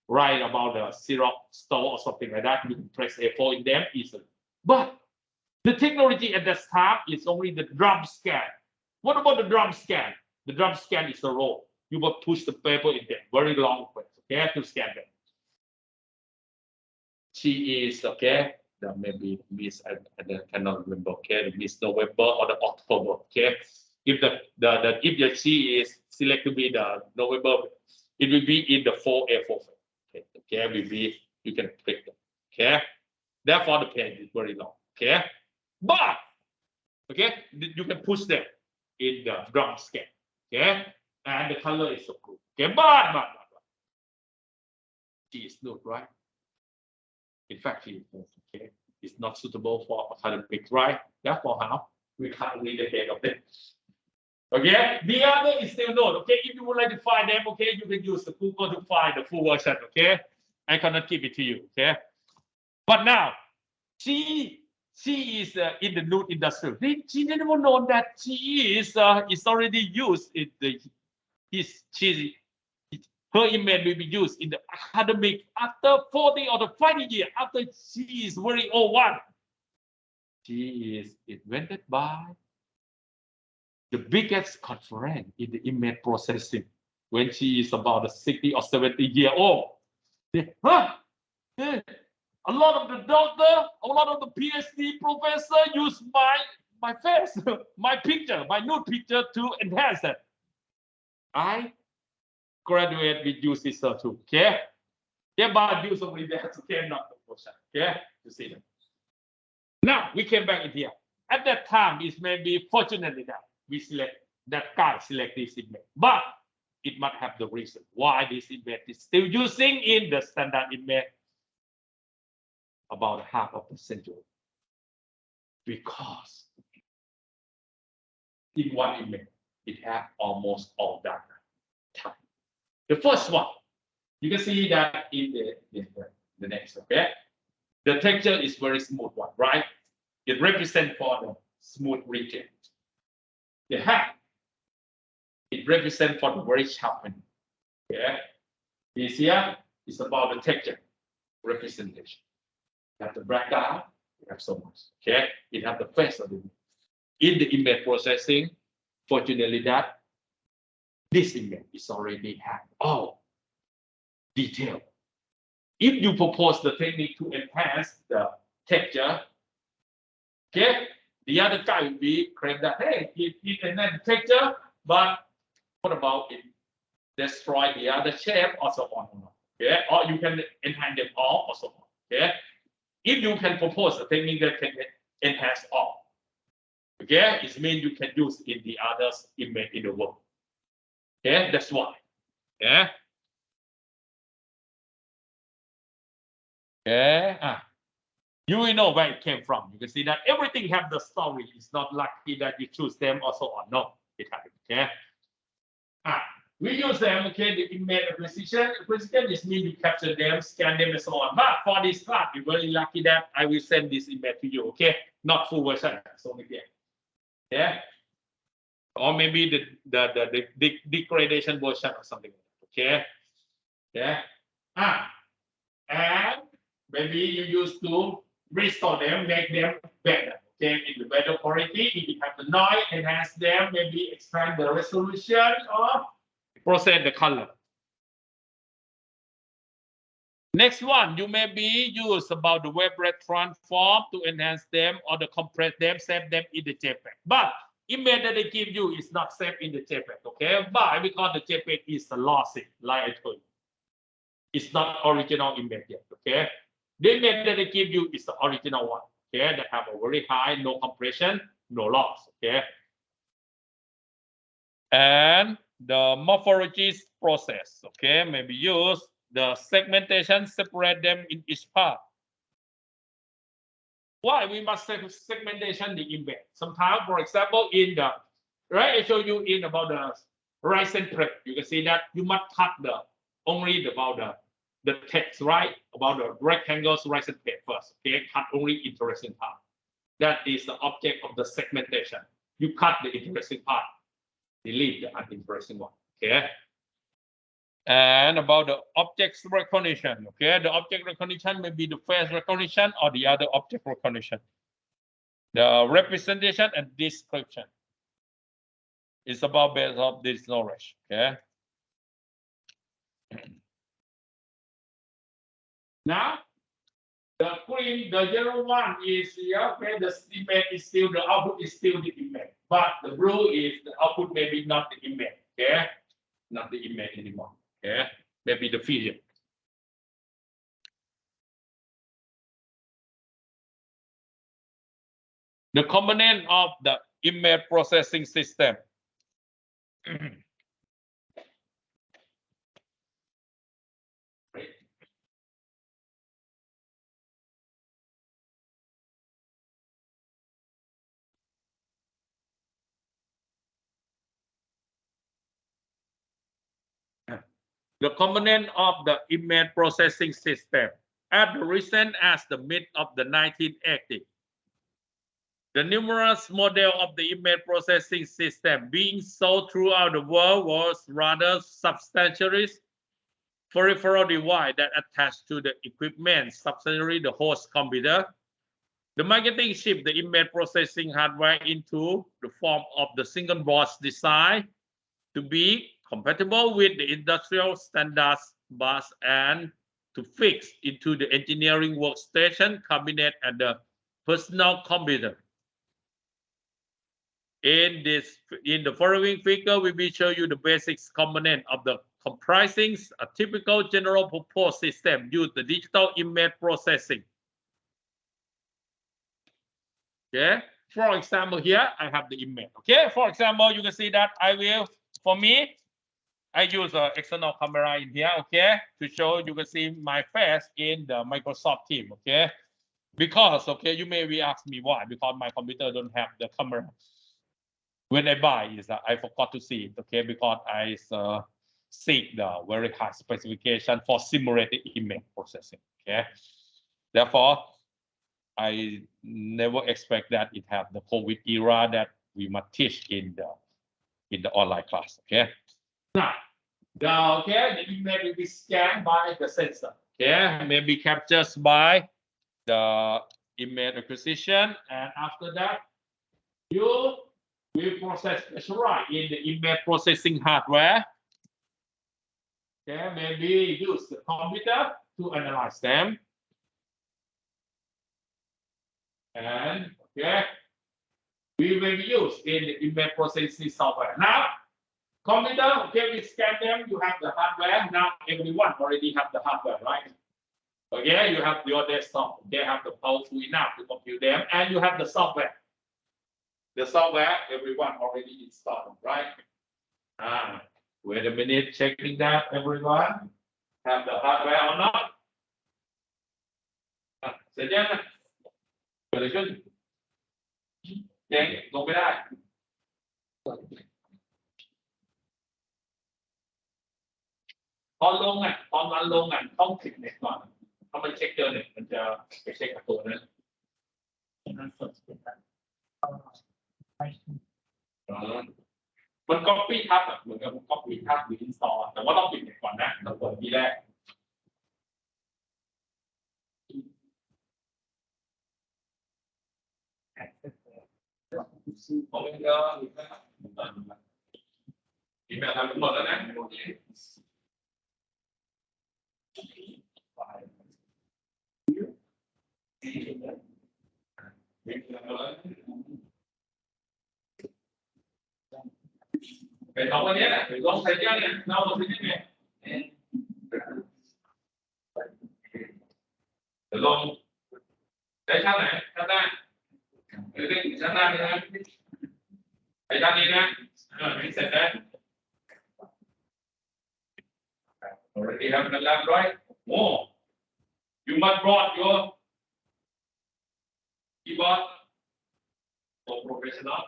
Write about the Xerox store or something like that. You can press A4 in them easily. But the technology at that time is only the drum scan. What about the drum scan? The drum scan is a roll. You will push the paper in there, very long way, okay, to scan them. She is, okay, the maybe Miss, I cannot remember, okay, Miss November or the October, okay. If if she is selected to be the November, it will be in the 4A4. Okay, will be, you can click them, okay. Therefore, the page is very long, okay. But, okay, you can push them in the drum scan, okay, and the color is so good, okay. But she is not right. In fact, she is okay. It's not suitable for academic, right? Therefore, how we can't read the head of them. Okay, the other is still not. Okay, if you would like to find them, okay, you can use the Google to find the full version. Okay, I cannot give it to you. Okay, but now she is in the nude industry. She didn't even know that she is already used in the her image will be used in the academic after 40 or 50 years after she is very old one. She is invented by the biggest conference in the image processing when she is about 60 or 70 years old. Huh? A lot of the doctor, a lot of the PhD professor use my face, my picture, my nude picture to enhance it. I graduate with use this too. Okay? Yeah, but use only that, okay, not the portion. Okay, you see them. Now we came back in here. At that time, it may be fortunately that we select that guy select this image, but it might have the reason why this image is still using in the standard image about half of the century. Because in one image, it has almost all that time. The first one, you can see that in the next, okay? The texture is very smooth one, right? It represents for the smooth region. The hat, it represents for the very sharp one. Okay? This here is about the texture representation. You have the background, you have so much. Okay? It has the face of the image. In the image processing, fortunately that this image is already have all detail. If you propose the technique to enhance the texture, okay, the other guy will be claim that, hey, it enhances the texture, but what about it destroy the other shape or so on? Okay, or you can enhance them all or so on. Okay, if you can propose a technique that can enhance all, okay, it means you can use in the others image in the world. Okay, that's why. Yeah. Okay. You will know where it came from. You can see that everything have the story. It's not lucky that you choose them or so on. No, it happens. Okay. We use them, okay, the image acquisition. Acquisition is mean you capture them, scan them, and so on. But for this class, you're very lucky that I will send this image to you, okay? Not full version, it's only there. Yeah. Or maybe the degradation version or something, okay? Yeah. And maybe you use to restore them, make them better. Okay, in the better quality, if you have the noise, enhance them, maybe expand the resolution or process the color. Next one, you may be use about the web transform to enhance them or to compress them, save them in the JPEG. But image that they give you is not saved in the JPEG, okay? But because the JPEG is lossy, like I told you. It's not original image yet, okay? The image that they give you is the original one, okay? That have a very high, no compression, no loss, okay? And the morphology process, okay? Maybe use the segmentation, separate them in each part. Why we must segmentation the image? Sometimes, for example, in the, right, I show you in about the right center, you can see that you must cut the, only about the text, right? About the rectangles right center first, okay? Cut only interesting part. That is the object of the segmentation. you cut the interesting part, delete the uninteresting one. Okay. And about the object recognition. Okay, the object recognition may be the face recognition or the other object recognition. The representation and description is about based on this knowledge. Okay. Now, the green, the yellow one is here. Okay, the image is still, the output is still the image, but the blue is the output, maybe not the image. Okay, not the image anymore. Okay, maybe the vision. The component of the image processing system. The component of the image processing system. As recent as the mid of the 1980s, the numerous model of the image processing system being sold throughout the world was rather substantially peripheral device that attached to the equipment, subsidiary the host computer. The marketing shipped the image processing hardware into the form of the single board design to be compatible with the industrial standards bus and to fix into the engineering workstation, cabinet, and the personal computer. In the following figure, we will show you the basics component of the comprising a typical general purpose system use the digital image processing. Okay, for example, here I have the image. Okay, for example, you can see that I use an external camera in here. Okay, to show you can see my face in the Microsoft Teams. Okay, because you may be ask me why, because my computer don't have the camera. When I buy is I forgot to see it. Okay, because I seek the very high specification for simulated image processing. Okay, therefore I never expect that it have the COVID era that we must teach in the online class. Okay, now the image will be scanned by the sensor. Okay, maybe captured by the image acquisition, and after that you will process right in the image processing hardware. Okay, maybe use the computer to analyze them. And we will use in the image processing software. Now, computer, we scan them, you have the hardware. Now, everyone already have the hardware, right? Okay, you have your desktop. They have the powerful enough to compute them, and you have the software. The software, everyone already installed, right? Wait a minute, checking that everyone have the hardware or not. St chưa?เกิดอะไรขึ้นเจ๊งลงไม่ได้ตอนลงตอนวันลงต้องติดเน็ตก่อนถ้ามันเช็คเจอเน็ตมันจะไปเช็คกับตัวนั้นมัน copy ทับเหมือนกับ copy ทับหรือ install แต่ว่าต้องปิดเน็ตก่อนนะต้องเปิดทีแรกผมก็อีเมลทำหมดแล้วนะไปทำวันนี้นะลงใส่เยอะเนี่ยเราลงใส่ยังไงจะลงได้ชั้นไหนชั้นได้หรือชั้นได้ไหมนะไปชั้นนี้นะไม่เสร็จแล้ว already have the lab right more you must brought your keyboard for professional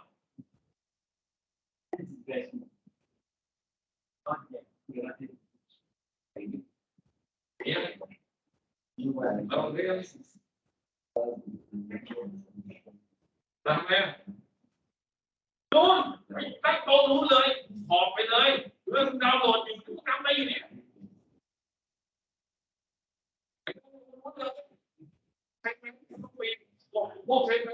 นู้นตั้งโต๊ะนู้นเลยออกไปเลยเรื่องดาวน์โหลดอยู่ทำได้อยู่เนี่ยพวกใช้ไหม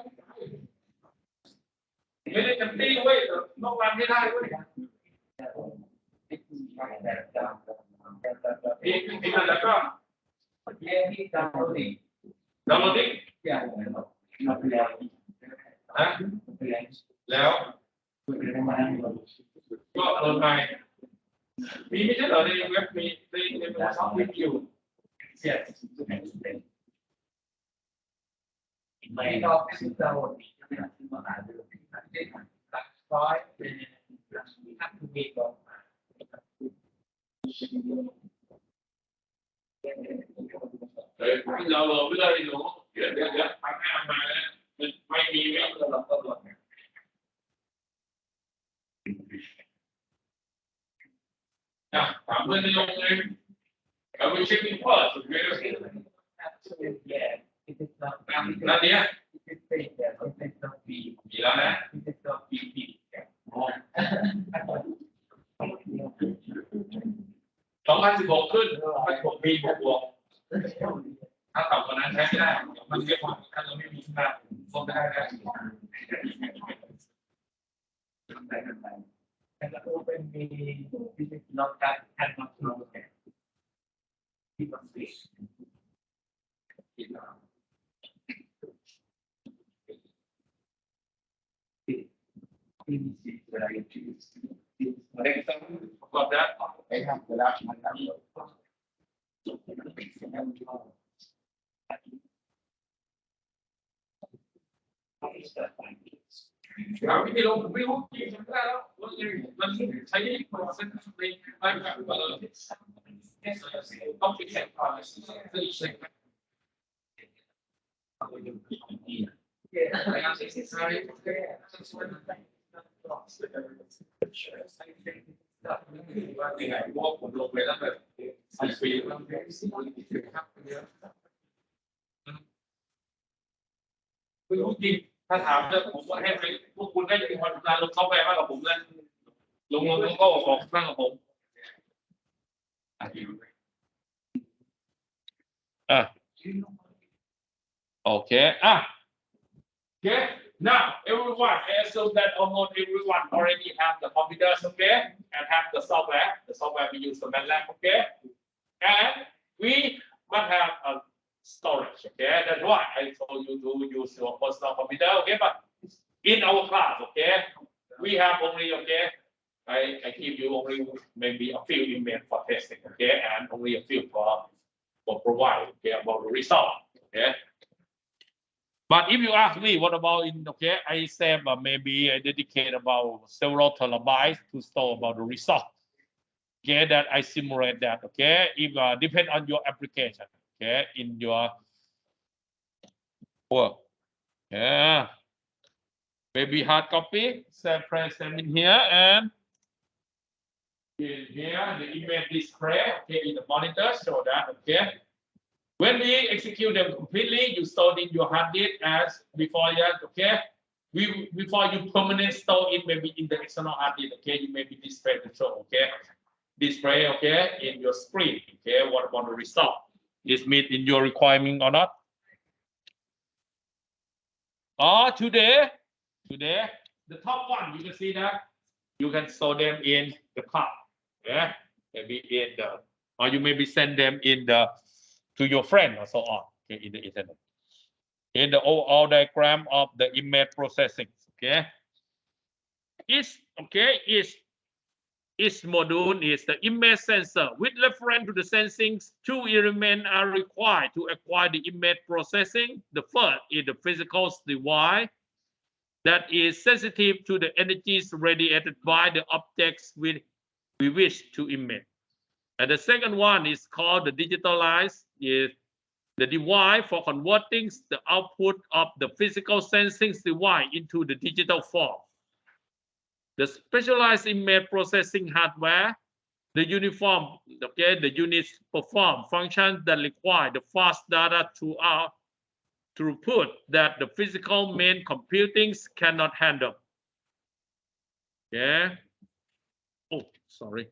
ไม่ได้จำตีเว้ยต้องรันให้ได้เว้ยอีกอันแล้วก็ดาวน์โหลดดิ้งแล้วก็โหลดไปมีไม่ใช่เหรอในเว็บมีในซอฟต์วิวไม่ก็คือดาวน์ที่ไม่ที่มาหาเรื่องที่ได้ทำรักร้อยเป็นทักทุมีก่อนเราโหลดไม่ได้หนูเดี๋ยวทางหน้ามาแล้วไม่มีไม่ตลอดถามเพื่อนในโรงเรียนเราไปเช็คอินพอร์ตสุดเลยนั่นเนี่ยมีแล้วนะ2016ขึ้น2016ปีบวกถ้าต่ำกว่านั้นใช้ไม่ได้มันเรียกว่าถ้าเราไม่มีขนาดลดได้แต่ก็เป็นมีที่น้องการแทนน้องเราที่มันสิที่มีสิ่งอะไรที่เด็กต้องประกอบได้ ไปทำเวลามันทำถามวิธีลงไม่รู้จริงทำได้แล้วมันใช้โปรเซสในรายการก็เลยต้องฟิกเซ็ตก่อนซึ่งเซ็ตยังไงพวกผมลงไปแล้วแบบ4 ปีแล้วไม่รู้จริงถ้าถามเรื่องผมว่าให้ไปพวกคุณได้ยังวันการลงซอฟต์แวร์มากกว่าผมเลยลงก็ออกมากกว่าผมโอเคokay now everyone I assume that almost everyone already have the computers okay and have the software we use the MATLAB okay and we must have a storage okay that's why I told you to use your personal computer okay but in our class okay we have only okay I give you only maybe a few emails for testing okay and only a few for provide okay about the result okay but if you ask me what about in okay I say maybe I dedicate about several terabytes to store about the result okay that I simulate that okay if depend on your application okay in your work yeah maybe hard copy press them in here and in here the image display okay in the monitor so that okay when we execute them completely you store in your hard disk as before that okay before you permanently store it maybe in the external hard disk okay you maybe display the show okay display okay in your screen okay what about the result is meet in your requirement or not today the top one you can see that you can store them in the cloud yeah maybe in the or you maybe send them in the to your friend or so on okay in the internet in the overall diagram of the image processing okay each module is the image sensor with reference to the sensing 2 elements are required to acquire the image processing the first is the physical device that is sensitive to the energies radiated by the objects we wish to image. And the second one is called the digitalized, is the device for converting the output of the physical sensing device into the digital form. The specialized image processing hardware, the uniform, okay, the units perform functions that require the fast data throughput that the physical main computing cannot handle. Yeah. Oh, sorry.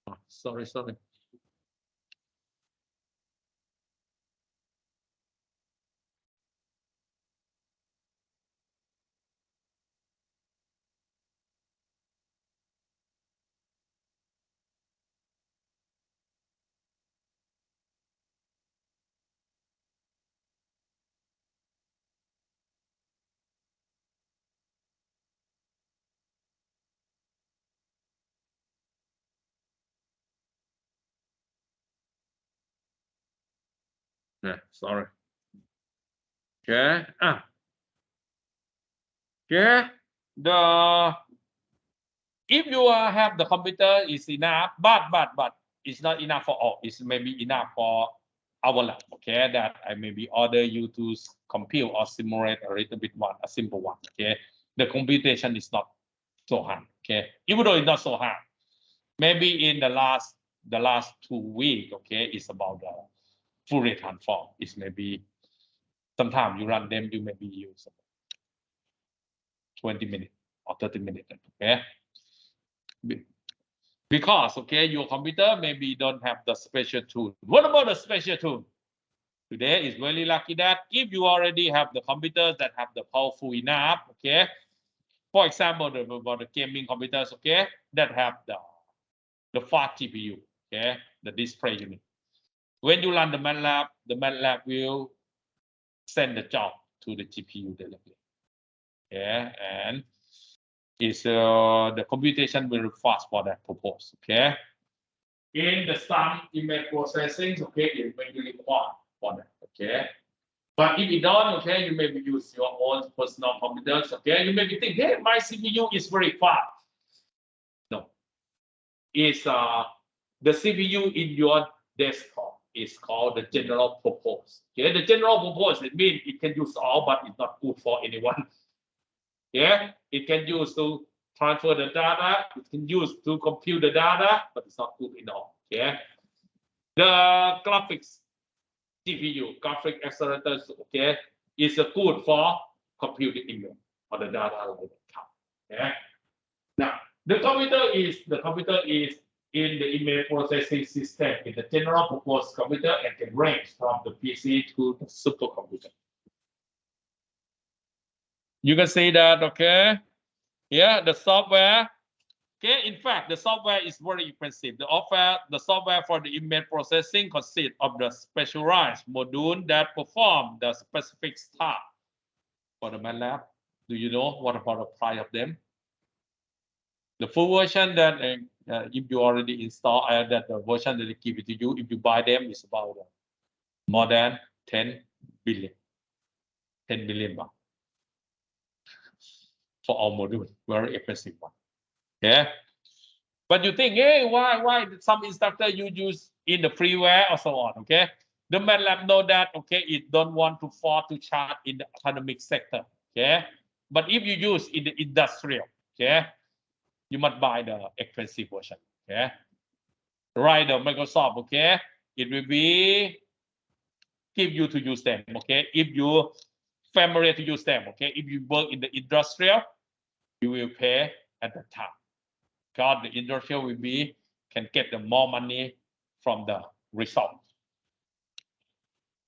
Oh, sorry. Yeah, sorry. Okay. Okay. If you have the computer is enough, but it's not enough for all. It's maybe enough for our lab. Okay, that I maybe order you to compute or simulate a little bit one, a simple one. Okay, the computation is not so hard. Okay, even though it's not so hard, maybe in the last 2 weeks. Okay, it's about the Fourier transform. It's maybe sometimes you run them, you maybe use 20 minutes or 30 minutes. Okay. Because okay, your computer maybe don't have the special tool. What about the special tool? Today is very lucky that if you already have the computers that have the powerful enough, okay. For example, the gaming computers, okay, that have the fast GPU, okay, the display unit. When you run the MATLAB will send the job to the GPU directly. Yeah, and is the computation very fast for that purpose. Okay. In the some image processing, okay, it may be required for that. Okay. But if you don't, okay, you maybe use your own personal computers. Okay, you maybe think, hey, my CPU is very fast. No, it's the CPU in your desktop is called the general purpose. Okay, the general purpose, it means it can use all, but it's not good for anyone. Yeah, it can use to transfer the data, it can use to compute the data, but it's not good enough. Yeah, the graphics GPU, graphic accelerators, okay, is good for computing image or the data like that. Yeah. Now the computer is in the image processing system in the general purpose computer and can range from the PC to the supercomputer. You can see that, okay? Yeah, the software. Okay, in fact, the software is very expensive. The software for the image processing consists of the specialized module that perform the specific task for the MATLAB. Do you know what about the price of them? The full version that if you already install that the version that they give it to you, if you buy them, is about more than 10 billion baht for all modules. Very expensive one. Yeah. But you think, hey, why some instructor you use in the freeware or so on, okay? The MATLAB know that, okay, it don't want to fall to charge in the academic sector, okay? But if you use in the industrial, okay, you must buy the expensive version, okay? Right, the Microsoft, okay, it will be give you to use them, okay? If you familiar to use them, okay? If you work in the industrial, you will pay at the time. Because the industrial will be can get the more money from the result.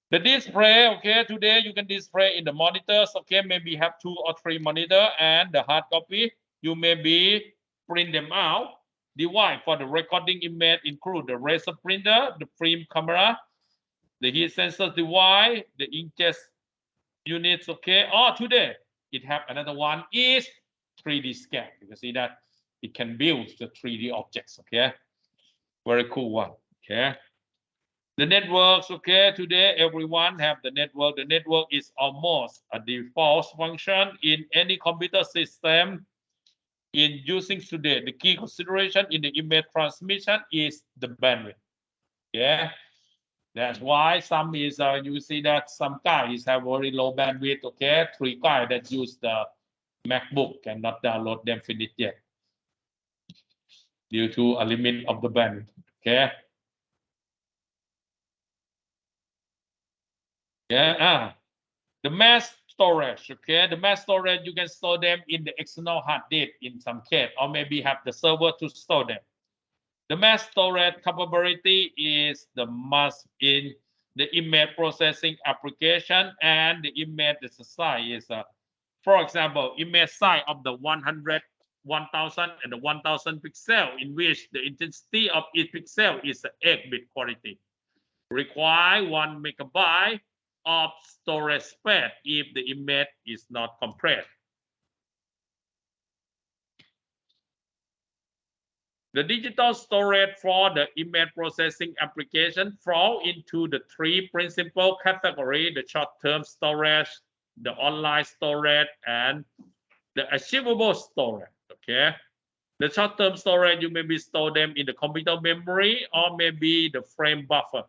The display, okay, today you can display in the monitors, okay, maybe have 2 or 3 monitor and the hard copy, you maybe print them out. Device for the recording image include the laser printer, the film camera, the heat sensor device, the inkjet units, okay. Or today it have another one is 3D scan. You can see that it can build the 3D objects, okay. Very cool one, okay. The networks, okay, today everyone have the network. The network is almost a default function in any computer system in using today. The key consideration in the image transmission is the bandwidth. Yeah, that's why some is you see that some guys have very low bandwidth. Okay, 3 guys that use the MacBook cannot download them finished yet due to a limit of the bandwidth. Okay. Yeah. The mass storage. Okay, the mass storage, you can store them in the external hard disk in some case, or maybe have the server to store them. The mass storage capability is the must in the image processing application, and the image size is, for example, image size of the 100, 1000, and the 1000 pixel, in which the intensity of each pixel is 8-bit quality. Require 1 megabyte of storage space if the image is not compressed. The digital storage for the image processing application fall into the 3 principal categories: the short-term storage, the online storage, and the achievable storage. Okay, the short-term storage, you maybe store them in the computer memory or maybe the frame buffer.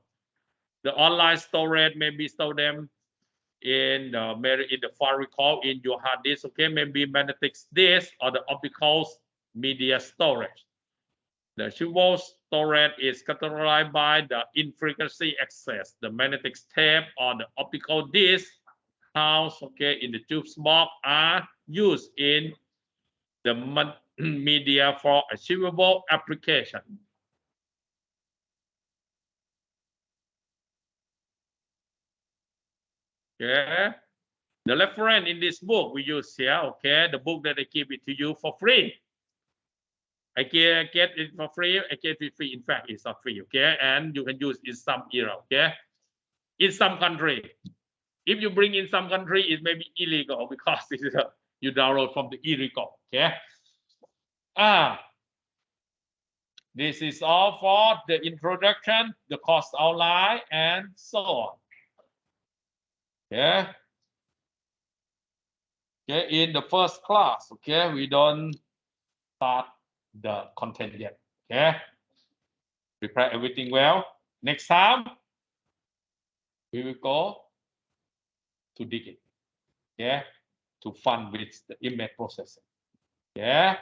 The online storage, maybe store them in the file recall in your hard disk. Okay, maybe magnetic disk or the optical media storage. The achievable storage is categorized by the in-frequency access, the magnetic tape or the optical disc housed, okay, in the tube box are used in the media for achievable application. Okay, the reference in this book we use here, okay, the book that I give it to you for free. I get it for free. I get it free. In fact, it's not free. Okay, and you can use in some era. Okay, in some country, if you bring in some country, it may be illegal because this is you download from the illegal. Okay. This is all for the introduction, the course outline, and so on. Okay. Okay. In the first class, okay, we don't start the content yet. Okay, prepare everything well. Next time we will go to dig it. Yeah, to fun with the image processing. Yeah,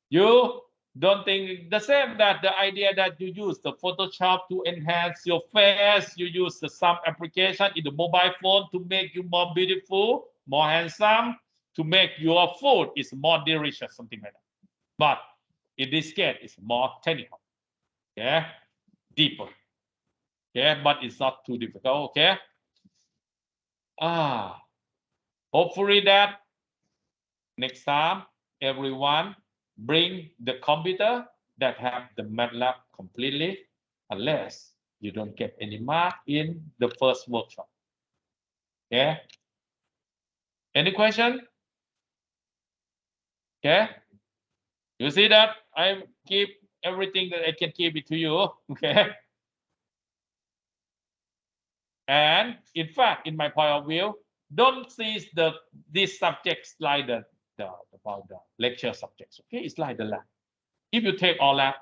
you don't think the same that the idea that you use the Photoshop to enhance your face, you use the some application in the mobile phone to make you more beautiful, more handsome, to make your food is more delicious, something like that. But in this case, it's more technical, yeah, deeper, yeah, but it's not too difficult, okay. Hopefully that next time everyone bring the computer that have the MATLAB completely, unless you don't get any mark in the first workshop. Okay. Any question? Okay. You see that I keep everything that I can keep it to you. Okay. And in fact, in my point of view, don't see these subjects like the lecture subjects. Okay, it's like the lab. If you take all lab,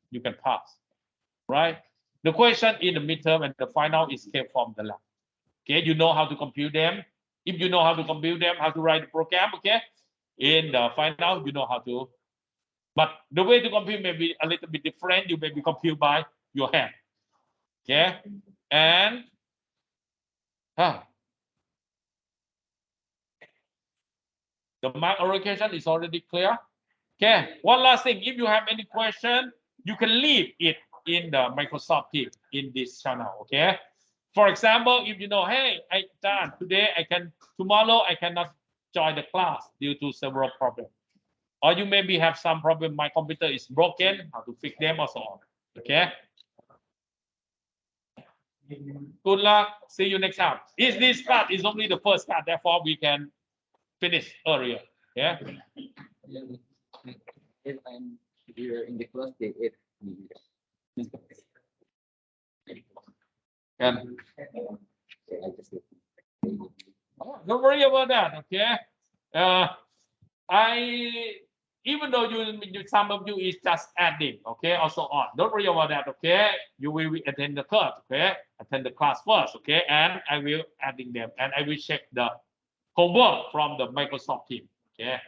you can pass, right? The question in the midterm and the final is came from the lab. Okay, you know how to compute them. If you know how to compute them, how to write the program, okay, in the final, you know how to. But the way to compute may be a little bit different. You may be compute by your hand. Okay, and the mark allocation is already clear. Okay, one last thing. If you have any question, you can leave it in the Microsoft team in this channel. Okay. For example, if you know, hey, tomorrow I cannot join the class due to several problems. Or you maybe have some problem, my computer is broken, how to fix them or so on. Okay. Good luck. See you next time. This part is only the first part, therefore we can finish earlier. Yeah. If I'm here in the class, they if And I just don't worry about that. Okay. Even though some of you is just adding, okay, also on. Don't worry about that. Okay. You will attend the class. Okay. Attend the class first. Okay. And I will adding them, and I will check the homework from the Microsoft team. Okay.